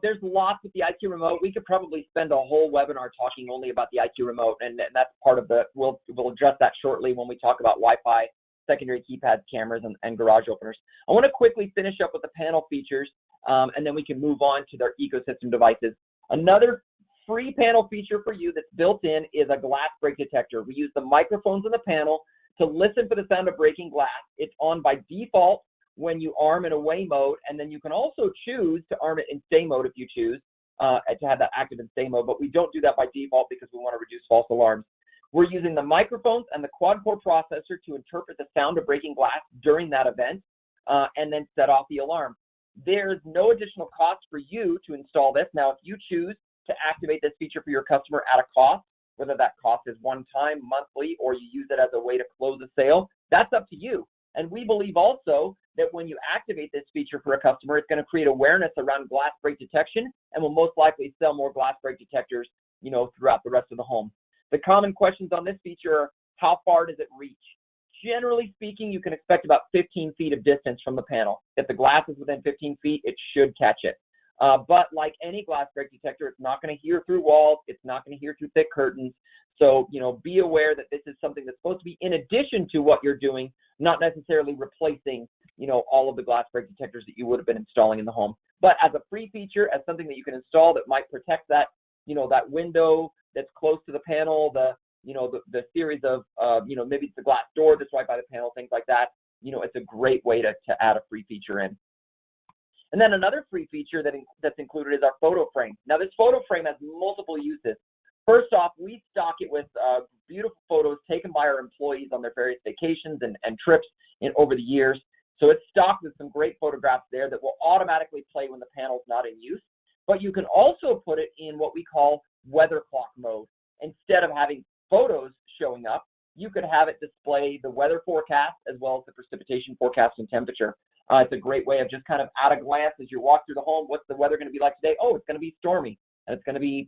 there's lots with the IQ remote. We could probably spend a whole webinar talking only about the IQ remote, and that's part of we'll address that shortly when we talk about Wi-Fi, secondary keypads, cameras, and garage openers. I want to quickly finish up with the panel features, and then we can move on to their ecosystem devices. Another free panel feature for you that's built in is a glass break detector. We use the microphones in the panel to listen for the sound of breaking glass. It's on by default when you arm in away mode, and then you can also choose to arm it in stay mode if you choose to have that active in stay mode, but we don't do that by default because we want to reduce false alarms. We're using the microphones and the quad-core processor to interpret the sound of breaking glass during that event and then set off the alarm. There's no additional cost for you to install this. Now, if you choose to activate this feature for your customer at a cost, whether that cost is one time, monthly, or you use it as a way to close a sale, that's up to you. And we believe also that when you activate this feature for a customer, it's going to create awareness around glass break detection and will most likely sell more glass break detectors, throughout the rest of the home. The common questions on this feature are, how far does it reach? Generally speaking, you can expect about 15 feet of distance from the panel. If the glass is within 15 feet, it should catch it. But like any glass break detector, it's not going to hear through walls. It's not going to hear through thick curtains. So, be aware that this is something that's supposed to be in addition to what you're doing, not necessarily replacing, all of the glass break detectors that you would have been installing in the home. But as a free feature, as something that you can install that might protect that, that window that's close to the panel, the series of, maybe it's the glass door that's right by the panel, things like that. It's a great way to add a free feature in. And then another free feature that's included is our photo frame. Now, this photo frame has multiple uses. First off, we stock it with beautiful photos taken by our employees on their various vacations and trips over the years. So it's stocked with some great photographs there that will automatically play when the panel's not in use. But you can also put it in what we call weather clock mode. Instead of having photos showing up, you could have it display the weather forecast as well as the precipitation forecast and temperature. It's a great way of just kind of at a glance as you walk through the home, what's the weather going to be like today? Oh, it's going to be stormy, and it's going to be,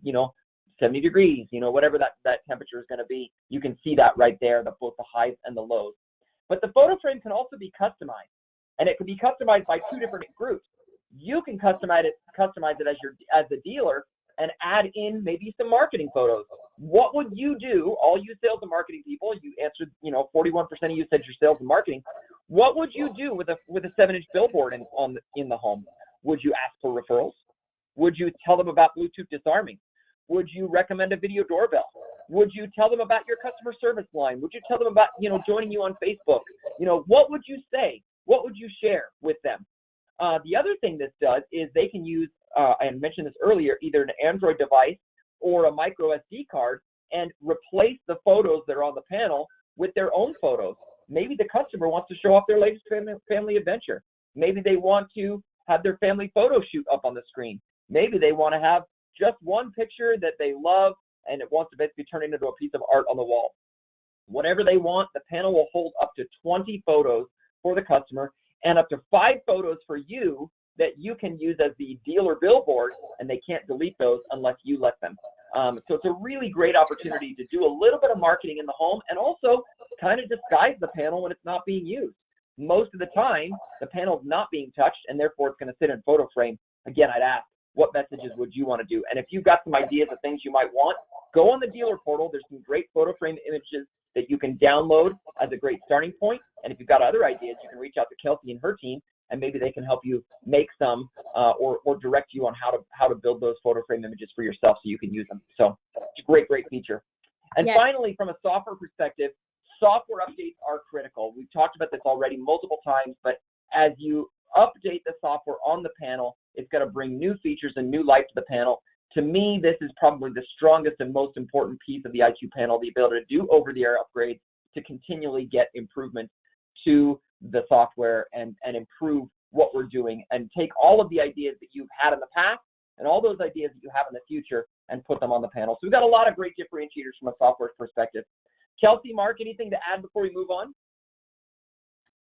70 degrees, whatever that temperature is going to be. You can see that right there, both the highs and the lows. But the photo frame can also be customized, and it can be customized by two different groups. You can customize it as the dealer and add in maybe some marketing photos. What would you do, all you sales and marketing people? You answered, 41% of you said you're sales and marketing. What would you do with a 7-inch billboard in the home? Would you ask for referrals? Would you tell them about Bluetooth disarming? Would you recommend a video doorbell? Would you tell them about your customer service line? Would you tell them about, joining you on Facebook? What would you say? What would you share with them? The other thing this does is they can use, I mentioned this earlier, either an Android device or a micro SD card and replace the photos that are on the panel with their own photos. Maybe the customer wants to show off their latest family adventure. Maybe they want to have their family photo shoot up on the screen. Maybe they want to have just one picture that they love and it wants to basically turn into a piece of art on the wall. Whatever they want, the panel will hold up to 20 photos for the customer and up to 5 photos for you that you can use as the dealer billboard, and they can't delete those unless you let them. So it's a really great opportunity to do a little bit of marketing in the home and also kind of disguise the panel when it's not being used. Most of the time, the panel's not being touched, and therefore it's going to sit in photo frame. Again, I'd ask, what messages would you want to do? And if you've got some ideas of things you might want, go on the dealer portal. There's some great photo frame images that you can download as a great starting point. And if you've got other ideas, you can reach out to Kelsey and her team, and maybe they can help you make some or direct you on how to build those photo frame images for yourself so you can use them. So it's a great feature. And yes. Finally, from a software perspective, software updates are critical. We've talked about this already multiple times, but as you update the software on the panel, it's going to bring new features and new life to the panel. To me, this is probably the strongest and most important piece of the IQ panel, the ability to do over-the-air upgrades to continually get improvements to the software and improve what we're doing and take all of the ideas that you've had in the past and all those ideas that you have in the future and put them on the panel. So we've got a lot of great differentiators from a software perspective. Kelsey, Mark, anything to add before we move on?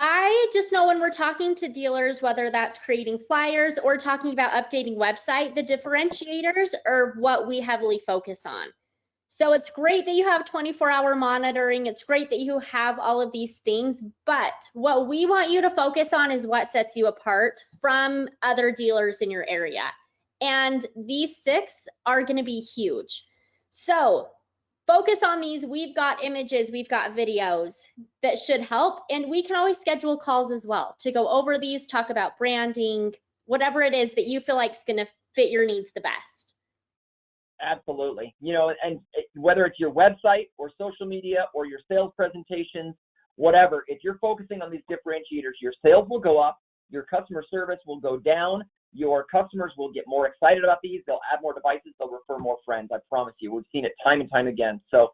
I just know when we're talking to dealers, whether that's creating flyers or talking about updating website, the differentiators are what we heavily focus on. So it's great that you have 24-hour monitoring. It's great that you have all of these things, but what we want you to focus on is what sets you apart from other dealers in your area. And these 6 are going to be huge. So focus on these. We've got images, we've got videos that should help, and we can always schedule calls as well to go over these, talk about branding, whatever it is that you feel like is going to fit your needs the best. Absolutely. And whether it's your website or social media or your sales presentations, whatever, if you're focusing on these differentiators, your sales will go up, your customer service will go down, your customers will get more excited about these, they'll add more devices, they'll refer more friends, I promise you. We've seen it time and time again. So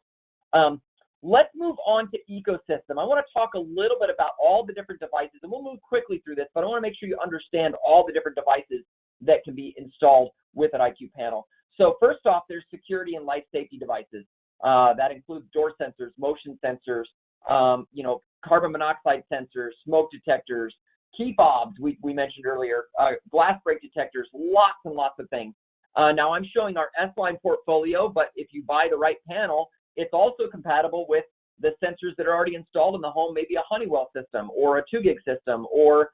let's move on to ecosystem. I want to talk a little bit about all the different devices, and we'll move quickly through this, but I want to make sure you understand all the different devices that can be installed with an IQ panel. So first off, there's security and life safety devices. That includes door sensors, motion sensors, carbon monoxide sensors, smoke detectors, key fobs we mentioned earlier, glass break detectors, lots and lots of things. Now I'm showing our S-Line portfolio, but if you buy the right panel, it's also compatible with the sensors that are already installed in the home, maybe a Honeywell system or a 2 gig system or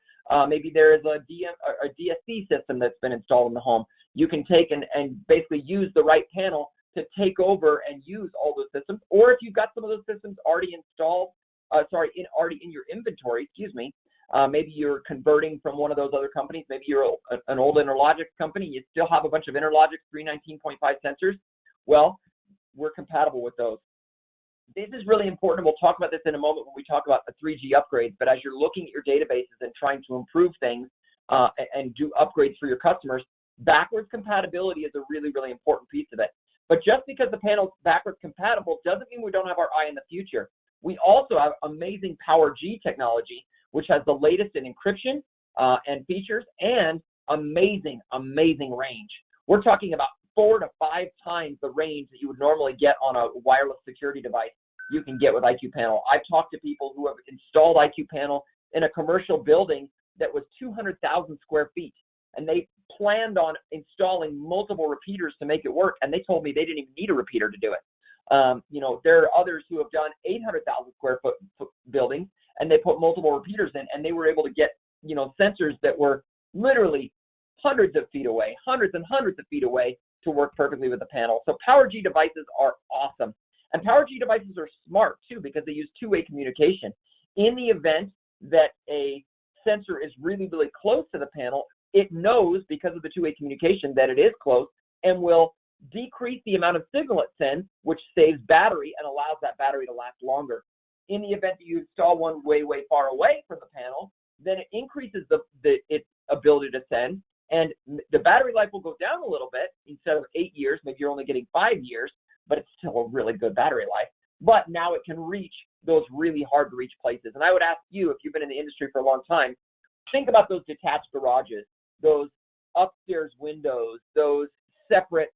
Maybe there is a DSC system that's been installed in the home. You can take and basically use the right panel to take over and use all those systems. Or if you've got some of those systems already installed, already in your inventory, excuse me, maybe you're converting from one of those other companies. Maybe you're an old Interlogix company. You still have a bunch of Interlogix 319.5 sensors. Well, we're compatible with those. This is really important. We'll talk about this in a moment when we talk about the 3G upgrades. But as you're looking at your databases and trying to improve things and do upgrades for your customers, backwards compatibility is a really, really important piece of it. But just because the panel's backwards compatible doesn't mean we don't have our eye in the future. We also have amazing PowerG technology, which has the latest in encryption and features and amazing, amazing range. We're talking about 4 to 5 times the range that you would normally get on a wireless security device you can get with IQ Panel. I've talked to people who have installed IQ Panel in a commercial building that was 200,000 square feet, and they planned on installing multiple repeaters to make it work, and they told me they didn't even need a repeater to do it. There are others who have done 800,000 square foot buildings, and they put multiple repeaters in, and they were able to get, sensors that were literally hundreds of feet away, hundreds and hundreds of feet away to work perfectly with the panel. So PowerG devices are awesome. And PowerG devices are smart too because they use two-way communication. In the event that a sensor is really, really close to the panel, it knows because of the two-way communication that it is close and will decrease the amount of signal it sends, which saves battery and allows that battery to last longer. In the event that you install one way, way far away from the panel, then it increases its ability to send, and the battery life will go down a little bit. Instead of 8 years, maybe you're only getting 5 years, but it's still a really good battery life. But now it can reach those really hard to reach places. And I would ask you, if you've been in the industry for a long time, think about those detached garages, those upstairs windows, those separate,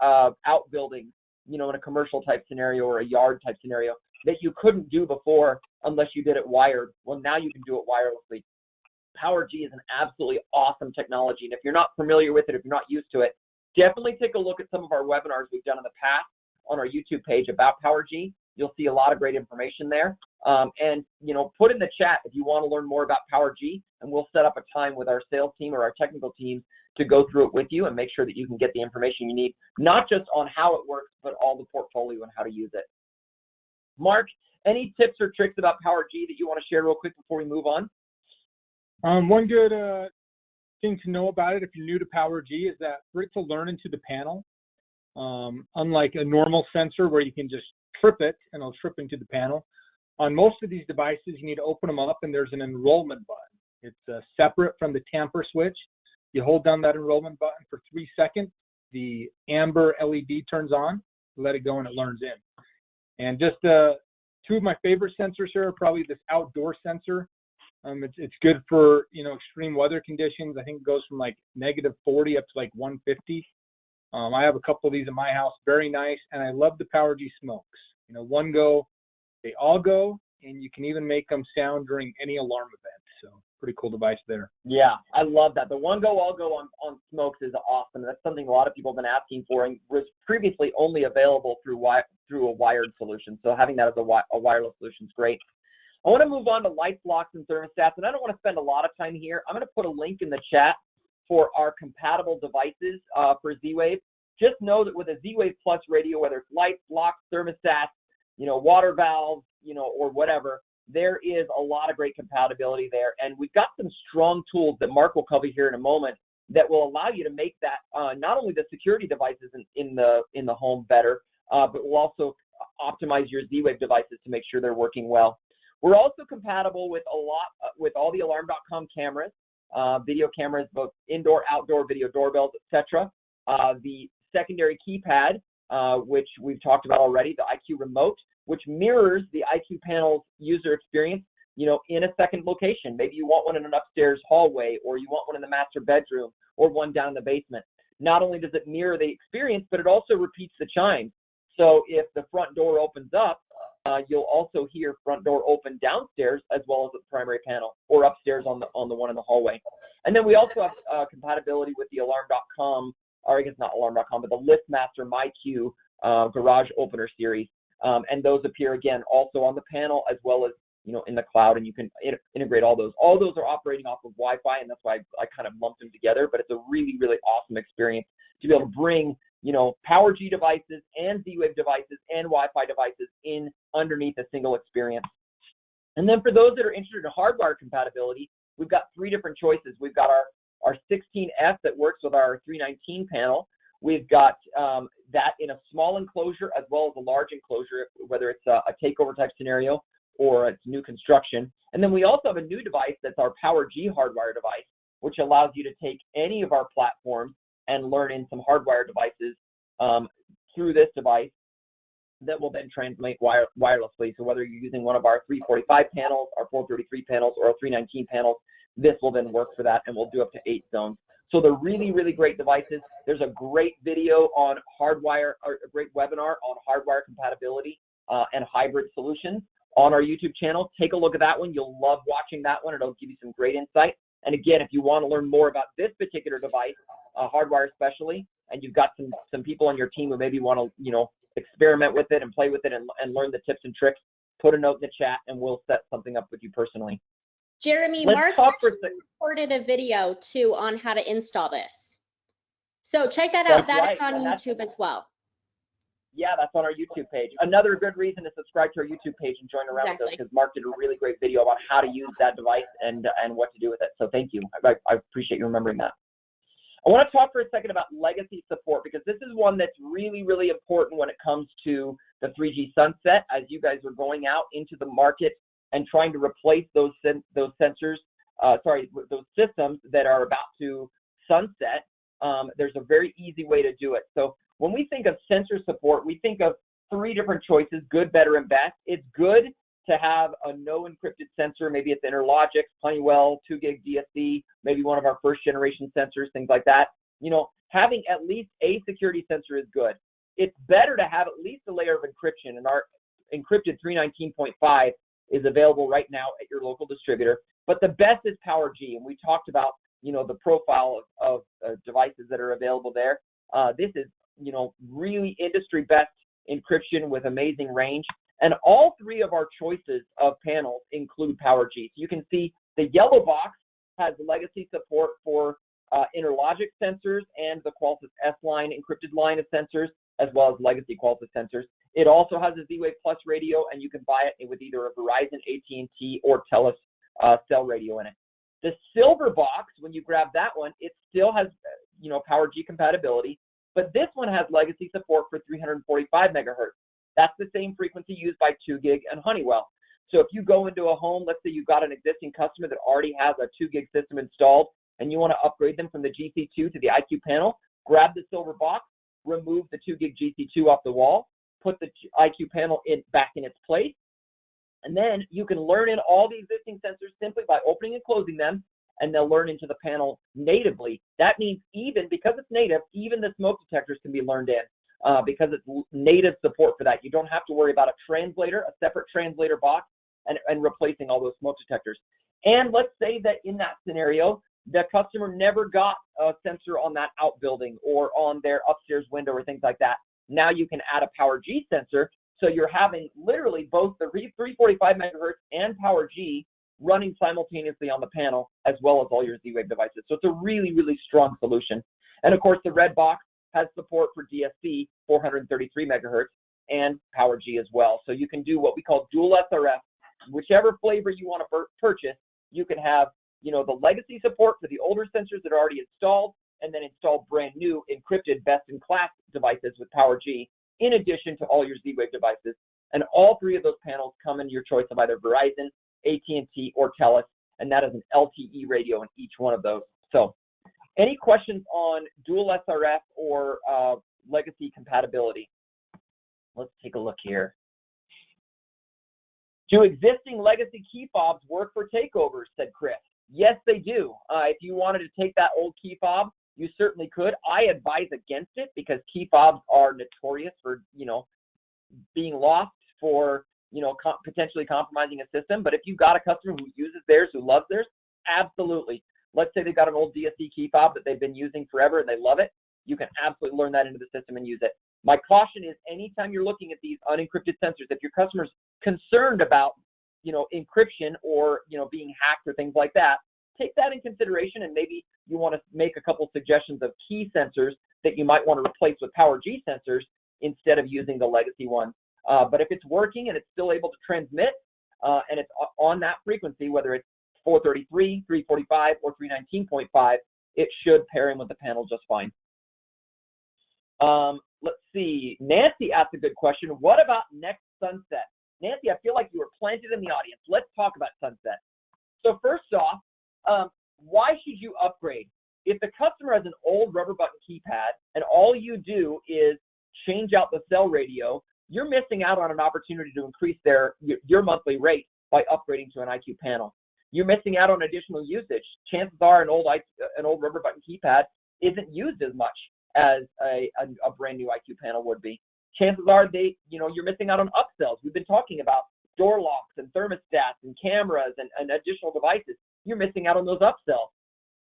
outbuildings, in a commercial type scenario or a yard type scenario that you couldn't do before unless you did it wired. Well, now you can do it wirelessly. PowerG is an absolutely awesome technology. And if you're not familiar with it, if you're not used to it, definitely take a look at some of our webinars we've done in the past on our YouTube page about PowerG. You'll see a lot of great information there. Put in the chat if you want to learn more about PowerG, and we'll set up a time with our sales team or our technical team to go through it with you and make sure that you can get the information you need, not just on how it works, but all the portfolio and how to use it. Mark, any tips or tricks about PowerG that you want to share real quick before we move on? One good thing to know about it if you're new to PowerG is that for it to learn into the panel, unlike a normal sensor where you can just trip it and it'll trip into the panel, on most of these devices you need to open them up and there's an enrollment button. It's separate from the tamper switch. You hold down that enrollment button for 3 seconds, the amber LED turns on, let it go and it learns in. And just two of my favorite sensors here are probably this outdoor sensor. It's good for, extreme weather conditions. I think it goes from like -40 up to like 150. I have a couple of these in my house, very nice. And I love the PowerG smokes. One go, they all go, and you can even make them sound during any alarm event. So pretty cool device there. Yeah, I love that. The one go, all go on smokes is awesome. That's something a lot of people have been asking for and was previously only available through a wired solution. So having that as a wireless solution is great. I want to move on to lights, locks, and thermostats, and I don't want to spend a lot of time here. I'm going to put a link in the chat for our compatible devices for Z-Wave. Just know that with a Z-Wave Plus radio, whether it's lights, locks, thermostats, water valves, or whatever, there is a lot of great compatibility there. And we've got some strong tools that Mark will cover here in a moment that will allow you to make that not only the security devices in the home better, but will also optimize your Z-Wave devices to make sure they're working well. We're also compatible with all the Alarm.com cameras, video cameras, both indoor, outdoor, video doorbells, etc. The secondary keypad, which we've talked about already, the IQ remote, which mirrors the IQ panel's user experience, in a second location. Maybe you want one in an upstairs hallway, or you want one in the master bedroom, or one down in the basement. Not only does it mirror the experience, but it also repeats the chime. So if the front door opens up, you'll also hear front door open downstairs as well as at the primary panel, or upstairs on the one in the hallway. And then we also have compatibility with the Alarm.com, or I guess not Alarm.com, but the LiftMaster MyQ garage opener series. And those appear again also on the panel as well as in the cloud, and you can integrate all those. All those are operating off of Wi-Fi, and that's why I kind of lumped them together. But it's a really, really awesome experience to be able to bring, PowerG devices and Z-Wave devices and Wi-Fi devices in underneath a single experience. And then for those that are interested in hardwire compatibility, we've got 3 different choices. We've got our 16F that works with our 319 panel. We've got that in a small enclosure as well as a large enclosure, whether it's a takeover type scenario or it's new construction. And then we also have a new device that's our PowerG hardwire device, which allows you to take any of our platforms and learn in some hardwire devices through this device that will then translate wirelessly. So whether you're using one of our 345 panels, our 433 panels, or our 319 panels, this will then work for that, and we'll do up to 8 zones. So they're really, really great devices. There's a great video on hardwire, or a great webinar on hardwire compatibility and hybrid solutions on our YouTube channel. Take a look at that one. You'll love watching that one. It'll give you some great insight. And again, if you want to learn more about this particular device, hardwire especially, and you've got some people on your team who maybe want to, experiment with it and play with it and learn the tips and tricks, put a note in the chat and we'll set something up with you personally. Jeremy, Mark's recorded a video too on how to install this. So check that out. That's on YouTube as well. Yeah, that's on our YouTube page. Another good reason to subscribe to our YouTube page and join around with us, because Mark did a really great video about how to use that device and what to do with it. So thank you. I appreciate you remembering that. I want to talk for a second about legacy support, because this is one that's really, really important when it comes to the 3G sunset, as you guys are going out into the market and trying to replace those systems that are about to sunset. There's a very easy way to do it. So when we think of sensor support, we think of 3 different choices: good, better, and best. It's good to have a no encrypted sensor. Maybe it's Interlogix, Honeywell, 2 gig DSC, maybe one of our first generation sensors, things like that. Having at least a security sensor is good. It's better to have at least a layer of encryption, and our encrypted 319.5 is available right now at your local distributor. But the best is PowerG, and we talked about, the profile of devices that are available there. This is, really industry best encryption with amazing range. And all 3 of our choices of panels include PowerG. So you can see the yellow box has legacy support for Interlogix sensors and the Qualys S-line encrypted line of sensors, as well as legacy Qualys sensors. It also has a Z-Wave Plus radio, and you can buy it with either a Verizon, AT&T, or TELUS cell radio in it. The silver box, when you grab that one, it still has, PowerG compatibility, but this one has legacy support for 345 megahertz. That's the same frequency used by 2 gig and Honeywell. So if you go into a home, let's say you've got an existing customer that already has a 2 gig system installed, and you want to upgrade them from the GC2 to the IQ panel, grab the silver box, remove the 2 gig GC2 off the wall, put the IQ panel back in its place, and then you can learn in all the existing sensors simply by opening and closing them, and they'll learn into the panel natively. That means because it's native, even the smoke detectors can be learned in. Because it's native support for that. You don't have to worry about a separate translator box, and replacing all those smoke detectors. And let's say that in that scenario, the customer never got a sensor on that outbuilding or on their upstairs window or things like that. Now you can add a PowerG sensor, so you're having literally both the 345 megahertz and PowerG running simultaneously on the panel, as well as all your Z-Wave devices. So it's a really, really strong solution. And of course, the red box has support for DSC 433 megahertz and PowerG as well. So you can do what we call dual SRF. Whichever flavor you want to purchase, you can have, the legacy support for the older sensors that are already installed, and then install brand new encrypted best-in-class devices with PowerG, in addition to all your Z-Wave devices. And all 3 of those panels come in your choice of either Verizon, AT&T, or TELUS, and that is an LTE radio in each one of those. So any questions on dual SRF or legacy compatibility? Let's take a look here. Do existing legacy key fobs work for takeovers, said Chris. Yes, they do. If you wanted to take that old key fob, you certainly could. I advise against it, because key fobs are notorious for, being lost, for, potentially compromising a system. But if you've got a customer who uses theirs, who loves theirs, absolutely. Let's say they've got an old DSC key fob that they've been using forever and they love it. You can absolutely learn that into the system and use it. My caution is, anytime you're looking at these unencrypted sensors, if your customer's concerned about, encryption or, being hacked or things like that. Take that in consideration, and maybe you want to make a couple suggestions of key sensors that you might want to replace with PowerG sensors instead of using the legacy one. But if it's working and it's still able to transmit and it's on that frequency, whether it's 433, 345, or 319.5, it should pair in with the panel just fine. Let's see. Nancy asked a good question. What about next sunset? Nancy, I feel like you were planted in the audience. Let's talk about sunset. So first off, why should you upgrade? If the customer has an old rubber button keypad and all you do is change out the cell radio, you're missing out on an opportunity to increase your monthly rate by upgrading to an IQ panel. You're missing out on additional usage. Chances are an old rubber button keypad isn't used as much as a brand new IQ panel would be. Chances are you're missing out on upsells. We've been talking about door locks and thermostats and cameras and additional devices. You're missing out on those upsells.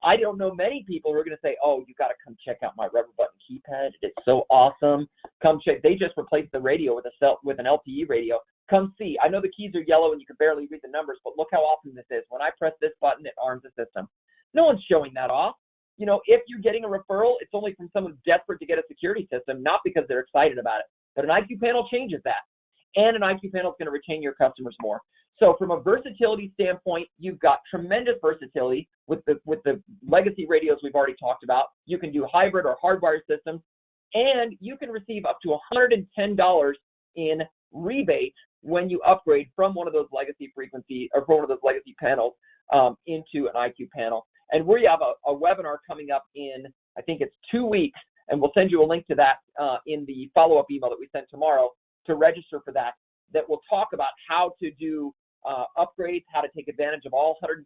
I don't know many people who are going to say, oh, you got to come check out my rubber button keypad. It's so awesome. Come check. They just replaced the radio with an LTE radio. Come see. I know the keys are yellow and you can barely read the numbers, but look how awesome this is. When I press this button, it arms the system. No one's showing that off. If you're getting a referral, it's only from someone desperate to get a security system, not because they're excited about it. But an IQ panel changes that. And an IQ panel is going to retain your customers more. So from a versatility standpoint, you've got tremendous versatility with the legacy radios we've already talked about. You can do hybrid or hardwire systems, and you can receive up to $110 in rebate when you upgrade from one of those legacy frequency or from one of those legacy panels into an IQ panel. And we have a webinar coming up in, I think it's 2 weeks, and we'll send you a link to that in the follow-up email that we send tomorrow to register for that will talk about how to do upgrades, how to take advantage of all $110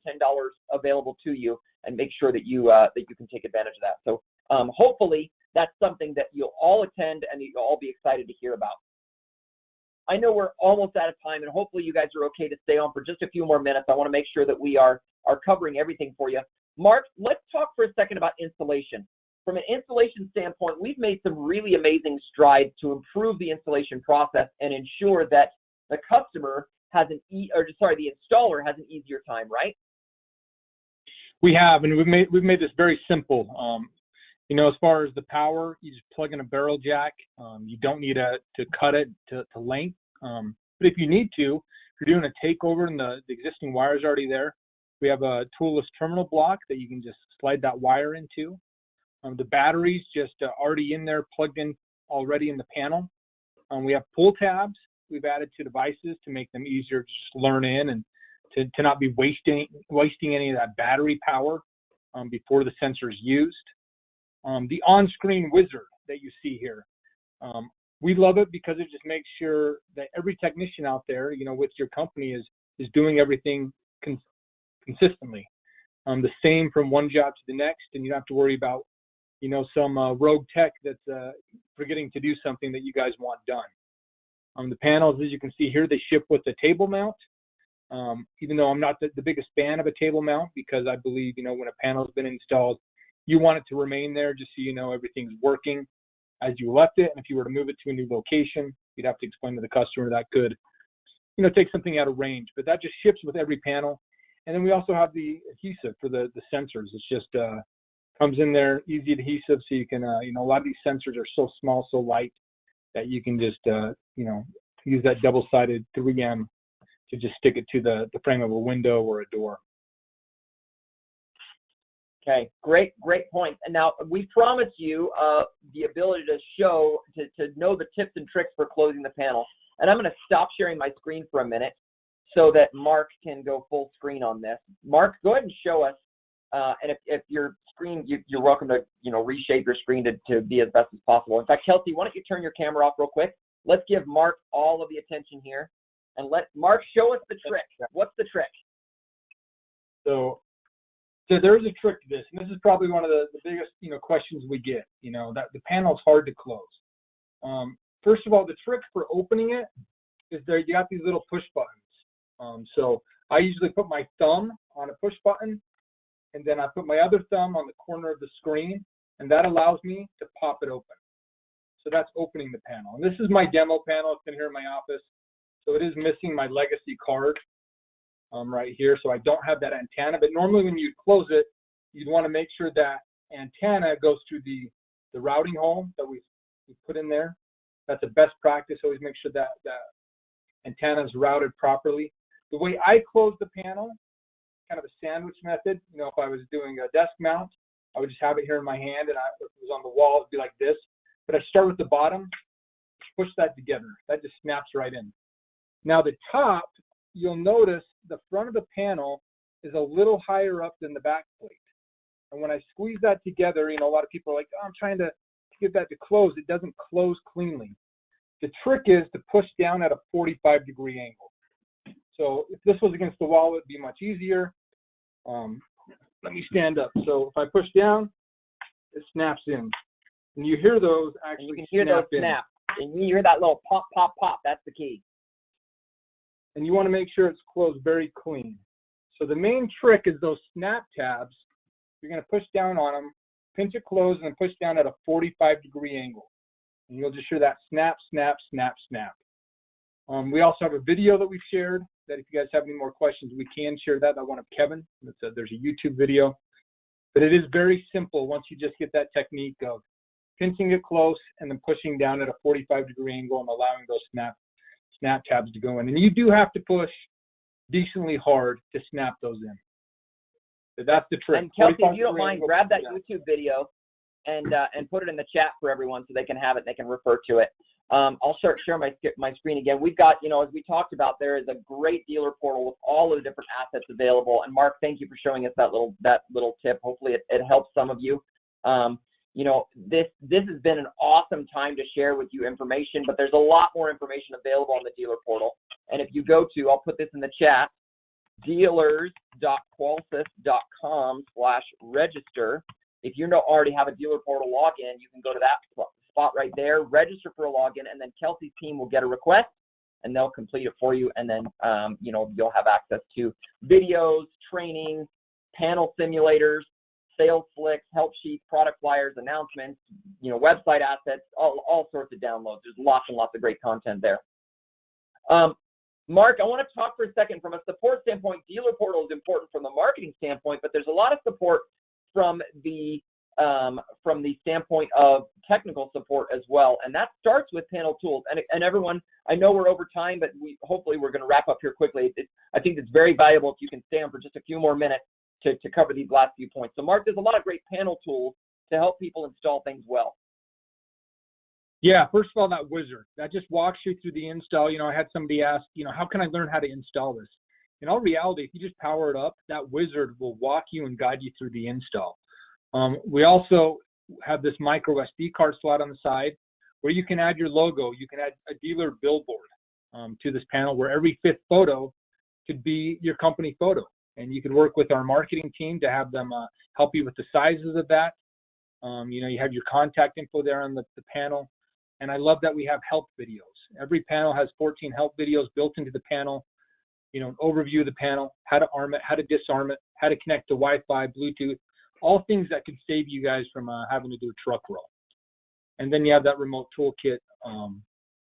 available to you, and make sure that you can take advantage of that. So hopefully that's something that you'll all attend and you'll all be excited to hear about. I know we're almost out of time, and hopefully you guys are okay to stay on for just a few more minutes. I want to make sure that we are covering everything for you. Mark, let's talk for a second about installation. From an installation standpoint, we've made some really amazing strides to improve the installation process and ensure that the customer has the installer has an easier time, right? We have, and we've made this very simple. As far as the power, you just plug in a barrel jack. You don't need to cut it to length. But if you need to, if you're doing a takeover and the existing wire is already there, we have a toolless terminal block that you can just slide that wire into. The battery's just already in there, plugged in already in the panel. We have pull tabs we've added to devices to make them easier to just learn in and to not be wasting any of that battery power before the sensor is used. The on-screen wizard that you see here, we love it because it just makes sure that every technician out there, with your company is doing everything consistently. The same from one job to the next, and you don't have to worry about some rogue tech that's forgetting to do something that you guys want done. The panels, as you can see here, they ship with a table mount. Even though I'm not the biggest fan of a table mount, because I believe, when a panel's been installed, you want it to remain there just so everything's working as you left it. And if you were to move it to a new location, you'd have to explain to the customer that could, take something out of range. But that just ships with every panel. And then we also have the adhesive for the sensors. It's just comes in there, easy adhesive, so you can, a lot of these sensors are so small, so light, that you can just, use that double-sided 3M to just stick it to the frame of a window or a door. Okay, great point. And now we promised you the ability to know the tips and tricks for closing the panel. And I'm going to stop sharing my screen for a minute so that Mark can go full screen on this. Mark, go ahead and show us. And if your screen, you're welcome to reshape your screen to be as best as possible. In fact, Kelsey, why don't you turn your camera off real quick? Let's give Mark all of the attention here, and let Mark show us the trick. What's the trick? So there's a trick to this, and this is probably one of the biggest questions we get. That the panel's hard to close. First of all, the trick for opening it is you got these little push buttons. So I usually put my thumb on a push button, and then I put my other thumb on the corner of the screen, and that allows me to pop it open. So that's opening the panel. And this is my demo panel. It's been here in my office. So it is missing my legacy card. right here. So I don't have that antenna, but normally when you close it, you'd want to make sure that antenna goes through the routing hole that we put in there. That's the best practice. Always make sure that antenna is routed properly. The way I close the panel, kind of a sandwich method. You know, if I was doing a desk mount, I would just have it here in my hand, and if it was on the wall, it'd be like this. But I start with the bottom, push that together. That just snaps right in. Now the top, you'll notice the front of the panel is a little higher up than the back plate. And when I squeeze that together, you know, a lot of people are like, oh, I'm trying to get that to close. It doesn't close cleanly. The trick is to push down at a 45-degree angle. So if this was against the wall, it'd be much easier. Let me stand up. So if I push down, it snaps in. And you hear those actually. And you can hear those snap. And you hear that little pop, pop, pop. That's the key. And you want to make sure it's closed very clean. So the main trick is those snap tabs. You're going to push down on them, pinch it closed, and then push down at a 45-degree angle. And you'll just hear that snap, snap, snap, snap. We also have a video that we've shared that if you guys have any more questions, we can share that. One of Kevin. There's a YouTube video. But it is very simple once you just get that technique of pinching it close and then pushing down at a 45-degree angle and allowing those snap tabs to go in. And you do have to push decently hard to snap those in. So that's the trick. And Kelsey, if you don't mind, grab that YouTube video and put it in the chat for everyone so they can have it and they can refer to it. I'll share my screen again. We've got, you know, as we talked about, there is a great dealer portal with all of the different assets available. And Mark, thank you for showing us that little tip. Hopefully it helps some of you. You know, this has been an awesome time to share with you information, but there's a lot more information available on the dealer portal. And if you go to, I'll put this in the chat, dealers.qualsys.com/register. If you don't already have a dealer portal login, you can go to that spot right there, register for a login, and then Kelsey's team will get a request and they'll complete it for you. And then, you know, you'll have access to videos, training, panel simulators, sales slicks, help sheets, product flyers, announcements, you know, website assets, all sorts of downloads. There's lots and lots of great content there. Mark, I want to talk for a second from a support standpoint. Dealer portal is important from the marketing standpoint, but there's a lot of support from the standpoint of technical support as well, and that starts with panel tools. And everyone, I know we're over time, but hopefully we're going to wrap up here quickly. I think it's very valuable if you can stay on for just a few more minutes to cover these last few points. So Mark, there's a lot of great panel tools to help people install things well. Yeah, first of all, that wizard, that just walks you through the install. You know, I had somebody ask, you know, how can I learn how to install this? In all reality, if you just power it up, that wizard will walk you and guide you through the install. We also have this micro SD card slot on the side where you can add your logo. You can add a dealer billboard to this panel where every fifth photo could be your company photo. And you can work with our marketing team to have them help you with the sizes of that. You know, you have your contact info there on the panel. And I love that we have help videos. Every panel has 14 help videos built into the panel. You know, an overview of the panel, how to arm it, how to disarm it, how to connect to Wi-Fi, Bluetooth, all things that could save you guys from having to do a truck roll. And then you have that remote toolkit,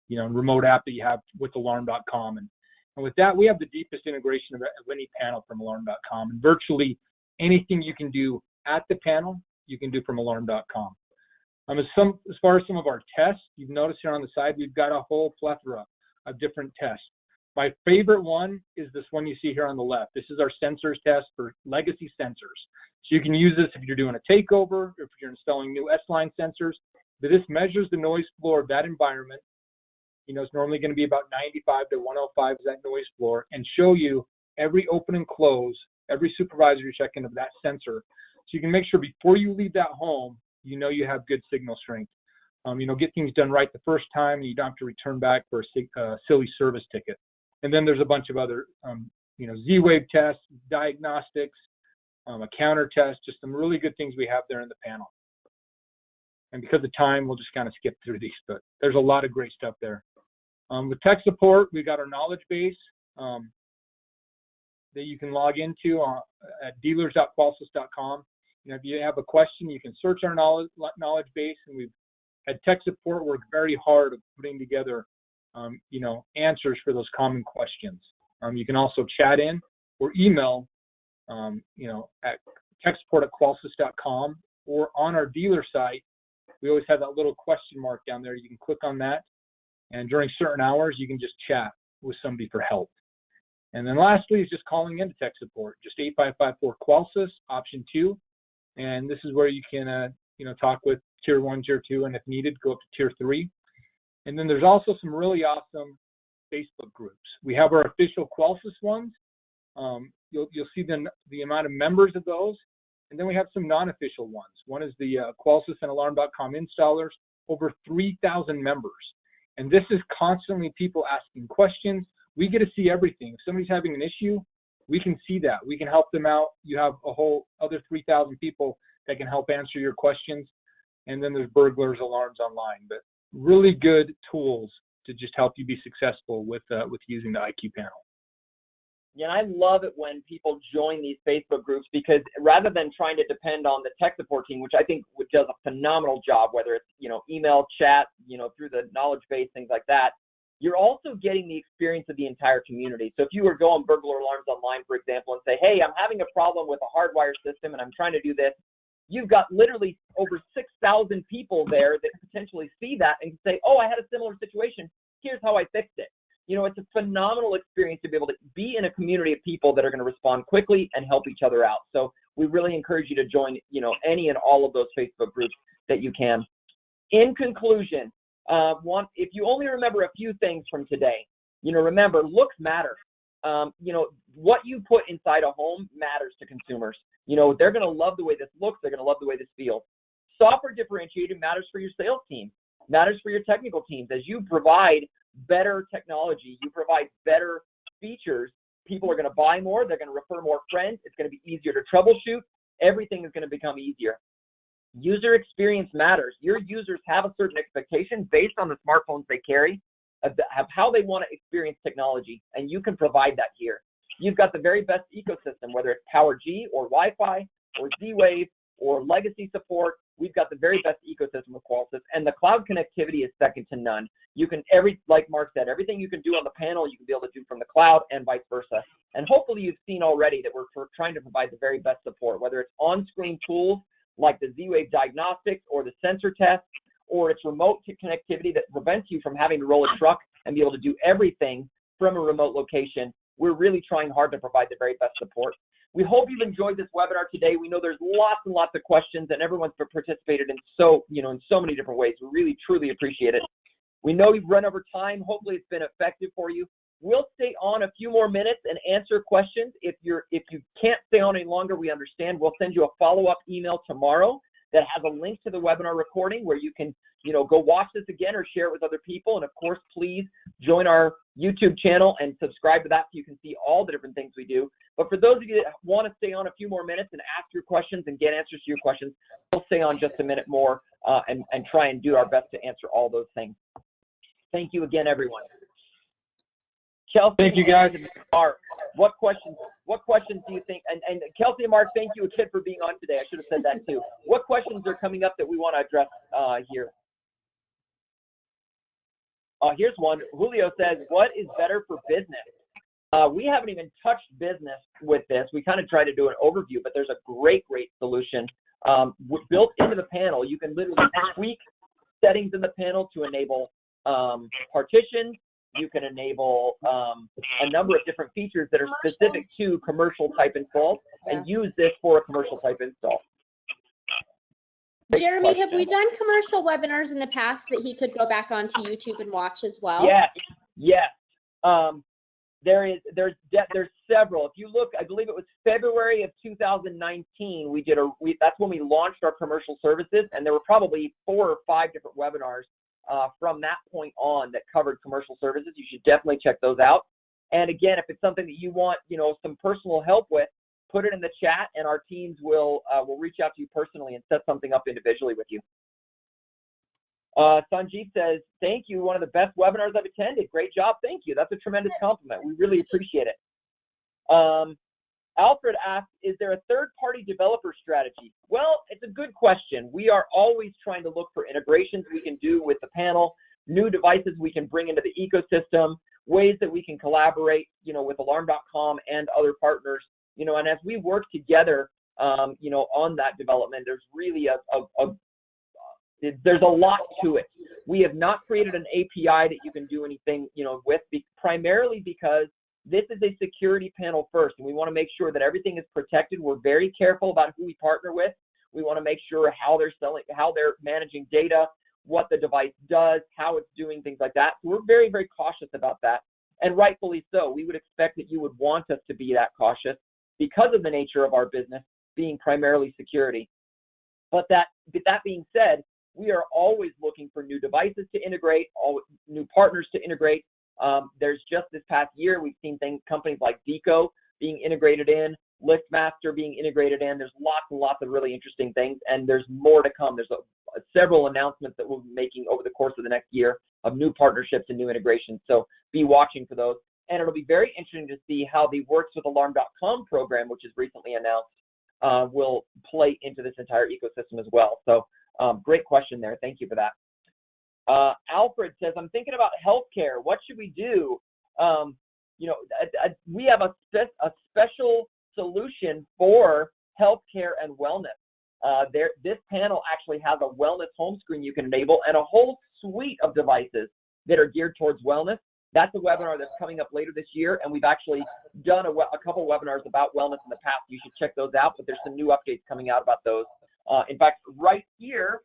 you know, remote app that you have with alarm.com. And with that, we have the deepest integration of any panel from alarm.com. And virtually anything you can do at the panel, you can do from alarm.com. As far as some of our tests, you've noticed here on the side, we've got a whole plethora of different tests. My favorite one is this one you see here on the left. This is our sensors test for legacy sensors. So you can use this if you're doing a takeover, or if you're installing new S-line sensors. But this measures the noise floor of that environment. You know, it's normally going to be about 95 to 105 is that noise floor, and show you every open and close, every supervisory check-in of that sensor. So you can make sure before you leave that home, you know you have good signal strength. You know, get things done right the first time, and you don't have to return back for a silly service ticket. And then there's a bunch of other, you know, Z-Wave tests, diagnostics, a counter test, just some really good things we have there in the panel. And because of time, we'll just kind of skip through these, but there's a lot of great stuff there. With tech support, we got our knowledge base that you can log into at dealers.qualsys.com. You know, if you have a question, you can search our knowledge base, and we've had tech support work very hard at putting together, you know, answers for those common questions. You can also chat in or email, at techsupport@qualsys.com, or on our dealer site. We always have that little question mark down there. You can click on that, and during certain hours, you can just chat with somebody for help. And then lastly is just calling into tech support, just 8554-QUALSYS, option 2. And this is where you can, talk with tier 1, tier 2, and if needed, go up to tier 3. And then there's also some really awesome Facebook groups. We have our official QUALSYS ones. You'll see the amount of members of those. And then we have some non-official ones. One is the QUALSYS and Alarm.com installers, over 3,000 members. And this is constantly people asking questions. We get to see everything. If somebody's having an issue, we can see that. We can help them out. You have a whole other 3,000 people that can help answer your questions. And then there's burglars alarms online. But really good tools to just help you be successful with using the IQ panel. Yeah, I love it when people join these Facebook groups, because rather than trying to depend on the tech support team, which I think does a phenomenal job, whether it's, email, chat, through the knowledge base, things like that, you're also getting the experience of the entire community. So if you were to go on Burglar Alarms Online, for example, and say, hey, I'm having a problem with a hardwire system and I'm trying to do this, you've got literally over 6,000 people there that potentially see that and can say, oh, I had a similar situation. Here's how I fixed it. It's a phenomenal experience to be able to be in a community of people that are going to respond quickly and help each other out. So we really encourage you to join, any and all of those Facebook groups that you can. In conclusion, if you only remember a few things from today, remember, looks matter. What you put inside a home matters to consumers. They're going to love the way this looks. They're going to love the way this feels. Software differentiated matters for your sales team, matters for your technical teams. As you provide better technology, you provide better features, people are going to buy more, they're going to refer more friends, it's going to be easier to troubleshoot, everything is going to become easier. User experience matters. Your users have a certain expectation based on the smartphones they carry of how they want to experience technology, and you can provide that here. You've got the very best ecosystem, whether it's PowerG or Wi-Fi or Z-Wave or legacy support. We've got the very best ecosystem with QUALSYS, and the cloud connectivity is second to none. You can, like Mark said, everything you can do on the panel, you can be able to do from the cloud and vice versa. And hopefully you've seen already that we're trying to provide the very best support, whether it's on-screen tools like the Z-Wave diagnostics or the sensor test, or it's remote connectivity that prevents you from having to roll a truck and be able to do everything from a remote location. We're really trying hard to provide the very best support. We hope you've enjoyed this webinar today. We know there's lots and lots of questions, and everyone's participated in so many different ways. We really, truly appreciate it. We know you've run over time. Hopefully it's been effective for you. We'll stay on a few more minutes and answer questions. If you can't stay on any longer, we understand. We'll send you a follow-up email tomorrow that has a link to the webinar recording where you can, go watch this again or share it with other people. And of course, please join our YouTube channel and subscribe to that so you can see all the different things we do. But for those of you that want to stay on a few more minutes and ask your questions and get answers to your questions, we'll stay on just a minute more and try and do our best to answer all those things. Thank you again, everyone. Kelsey, thank you, guys. Mark, what questions do you think? And Kelsey and Mark, thank you again for being on today. I should have said that too. What questions are coming up that we want to address here? Here's one. Julio says, what is better for business? We haven't even touched business with this. We kind of try to do an overview, but there's a great solution built into the panel. You can literally tweak settings in the panel to enable partitions. You can enable a number of different features that are specific to commercial type installs and use this for a commercial type install. Jeremy, have we done commercial webinars in the past that he could go back onto YouTube and watch as well? Yes. There's several. If you look, I believe it was February of 2019. That's when we launched our commercial services, and there were probably 4 or 5 different webinars from that point on that covered commercial services. You should definitely check those out. And again, if it's something that you want, some personal help with, put it in the chat, and our teams will reach out to you personally and set something up individually with you. Sanjeev says, thank you. One of the best webinars I've attended. Great job. Thank you. That's a tremendous compliment. We really appreciate it. Alfred asks, is there a third-party developer strategy? Well, it's a good question. We are always trying to look for integrations we can do with the panel, new devices we can bring into the ecosystem. ways that we can collaborate, you know, with Alarm.com and other partners, you know, and as we work together, you know, on that development, there's really there's a lot to it. We have not created an API that you can do anything, you know, with, primarily because this is a security panel first, and we want to make sure that everything is protected. We're very careful about who we partner with. We want to make sure how they're managing data, what the device does, how it's doing, things like that. So we're very, very cautious about that, and rightfully so. We would expect that you would want us to be that cautious because of the nature of our business being primarily security. But that being said, we are always looking for new devices to integrate, new partners to integrate. There's just this past year, we've seen companies like Deco being integrated in, LiftMaster being integrated in. There's lots and lots of really interesting things, and there's more to come. There's several announcements that we'll be making over the course of the next year of new partnerships and new integrations. So be watching for those. And it'll be very interesting to see how the Works with Alarm.com program, which is recently announced, will play into this entire ecosystem as well. So great question there. Thank you for that. Alfred says, I'm thinking about healthcare. What should we do? You know, we have a special solution for healthcare and wellness. This panel actually has a wellness home screen you can enable and a whole suite of devices that are geared towards wellness. That's a webinar that's coming up later this year, and we've actually done a couple webinars about wellness in the past. You should check those out, but there's some new updates coming out about those. In fact, right here,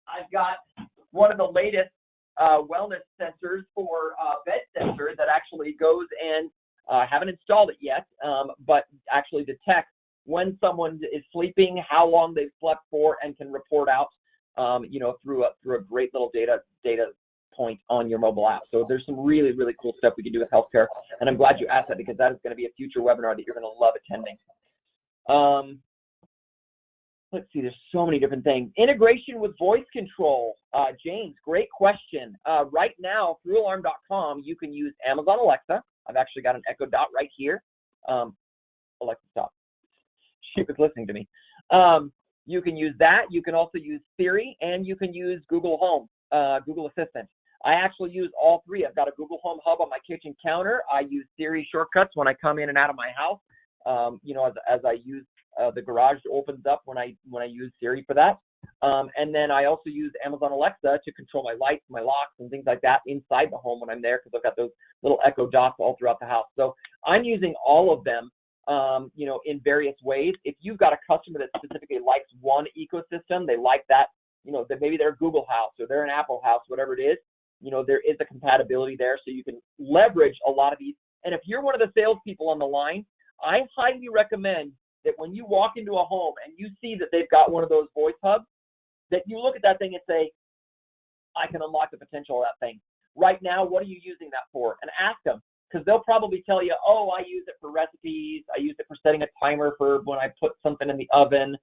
I've got one of the latest wellness sensors for bed sensor that actually goes and haven't installed it yet, but actually detects when someone is sleeping, how long they've slept for, and can report out, you know, through a great little data point on your mobile app. So there's some really, really cool stuff we can do with healthcare, and I'm glad you asked that because that is going to be a future webinar that you're going to love attending. Let's see, there's so many different things. Integration with voice control. James, great question. Right now, through Alarm.com, you can use Amazon Alexa. I've actually got an Echo Dot right here. Alexa, stop. She was listening to me. You can use that. You can also use Siri, and you can use Google Home, Google Assistant. I actually use all three. I've got a Google Home hub on my kitchen counter. I use Siri shortcuts when I come in and out of my house. You know, as I use the garage opens up when I use Siri for that. And then I also use Amazon Alexa to control my lights, my locks, and things like that inside the home when I'm there because I've got those little Echo Dots all throughout the house. So I'm using all of them, you know, in various ways. If you've got a customer that specifically likes one ecosystem, they like that, you know, that maybe they're a Google house or they're an Apple house, whatever it is, you know, there is a compatibility there, so you can leverage a lot of these. And if you're one of the salespeople on the line, I highly recommend that when you walk into a home and you see that they've got one of those voice hubs, that you look at that thing and say, I can unlock the potential of that thing. Right now, what are you using that for? And ask them, because they'll probably tell you, oh, I use it for recipes. I use it for setting a timer for when I put something in the oven.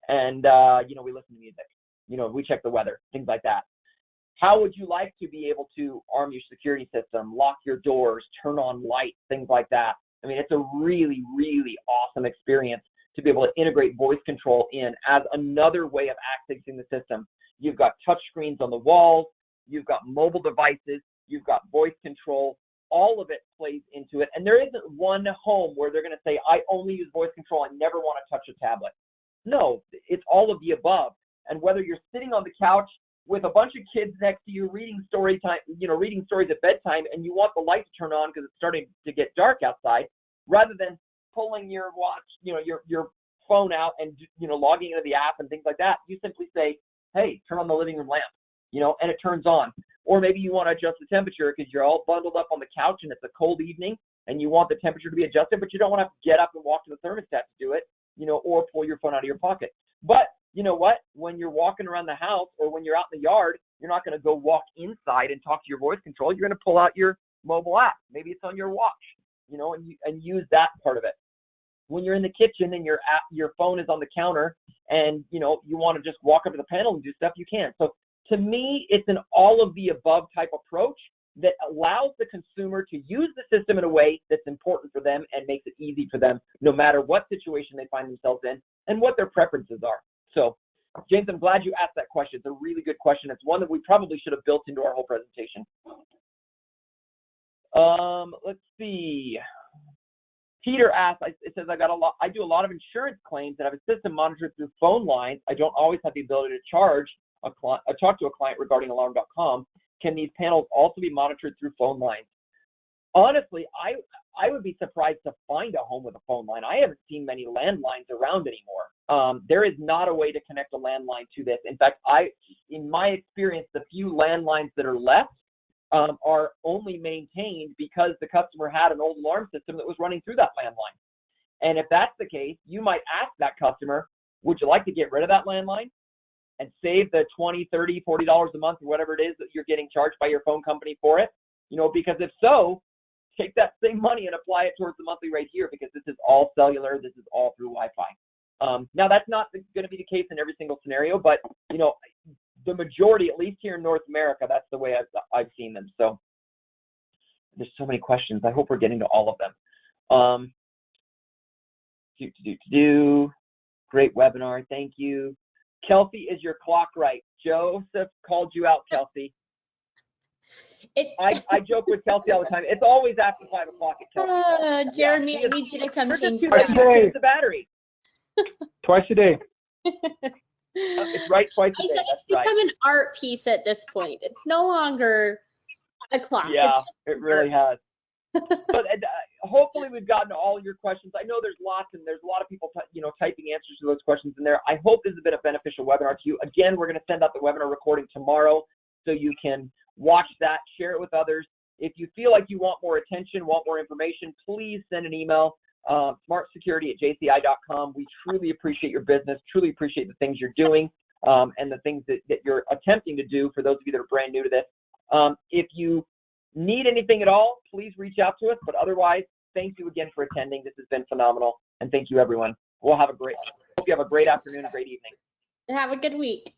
And, you know, we listen to music. You know, we check the weather, things like that. How would you like to be able to arm your security system, lock your doors, turn on lights, things like that? I mean, it's a really, really awesome experience to be able to integrate voice control in as another way of accessing the system. You've got touch screens on the walls, you've got mobile devices, you've got voice control, all of it plays into it. And there isn't one home where they're going to say, I only use voice control, I never want to touch a tablet. No, it's all of the above. And whether you're sitting on the couch with a bunch of kids next to you reading story time, you know, reading stories at bedtime, and you want the light to turn on because it's starting to get dark outside, rather than pulling your watch, you know, your phone out and, you know, logging into the app and things like that, you simply say, hey, turn on the living room lamp, you know, and it turns on. Or maybe you want to adjust the temperature because you're all bundled up on the couch and it's a cold evening and you want the temperature to be adjusted, but you don't want to have to get up and walk to the thermostat to do it, you know, or pull your phone out of your pocket. But you know what? When you're walking around the house or when you're out in the yard, you're not going to go walk inside and talk to your voice control. You're going to pull out your mobile app. Maybe it's on your watch, you know, and use that part of it. When you're in the kitchen and your phone is on the counter and, you know, you want to just walk up to the panel and do stuff, you can. So to me, it's an all of the above type approach that allows the consumer to use the system in a way that's important for them and makes it easy for them, no matter what situation they find themselves in and what their preferences are. So, James, I'm glad you asked that question. It's a really good question. It's one that we probably should have built into our whole presentation. Let's see. Peter asks, it says, I do a lot of insurance claims that have a system monitored through phone lines. I don't always have the ability to talk to a client regarding alarm.com. Can these panels also be monitored through phone lines? Honestly, I would be surprised to find a home with a phone line. I haven't seen many landlines around anymore. There is not a way to connect a landline to this. In fact, in my experience, the few landlines that are left are only maintained because the customer had an old alarm system that was running through that landline. And if that's the case, you might ask that customer, would you like to get rid of that landline and save the $20, $30, $40 a month or whatever it is that you're getting charged by your phone company for it? Because if so, take that same money and apply it towards the monthly rate here, because this is all cellular, this is all through Wi-Fi. Now, that's not going to be the case in every single scenario, but, the majority, at least here in North America, that's the way I've seen them. So there's so many questions. I hope we're getting to all of them. Great webinar. Thank you. Kelsey, is your clock right? Joseph called you out, Kelsey. I joke with Kelsey all the time. It's always after 5 o'clock at Kelsey. Jeremy, I need you to come change the battery. Twice a day. It's right twice a day. It's become an art piece at this point. It's no longer a clock. Yeah, it really has. But hopefully we've gotten to all your questions. I know there's lots, and there's a lot of people, typing answers to those questions in there. I hope this has been a beneficial webinar to you. Again, we're going to send out the webinar recording tomorrow, so you can watch that, share it with others. If you feel like you want more attention, want more information, please send an email. smartsecurity@jci.com. We truly appreciate your business, truly appreciate the things you're doing, and the things that you're attempting to do for those of you that are brand new to this. If you need anything at all, please reach out to us. But otherwise, thank you again for attending. This has been phenomenal. And thank you, everyone. Hope you have a great afternoon, a great evening. Have a good week.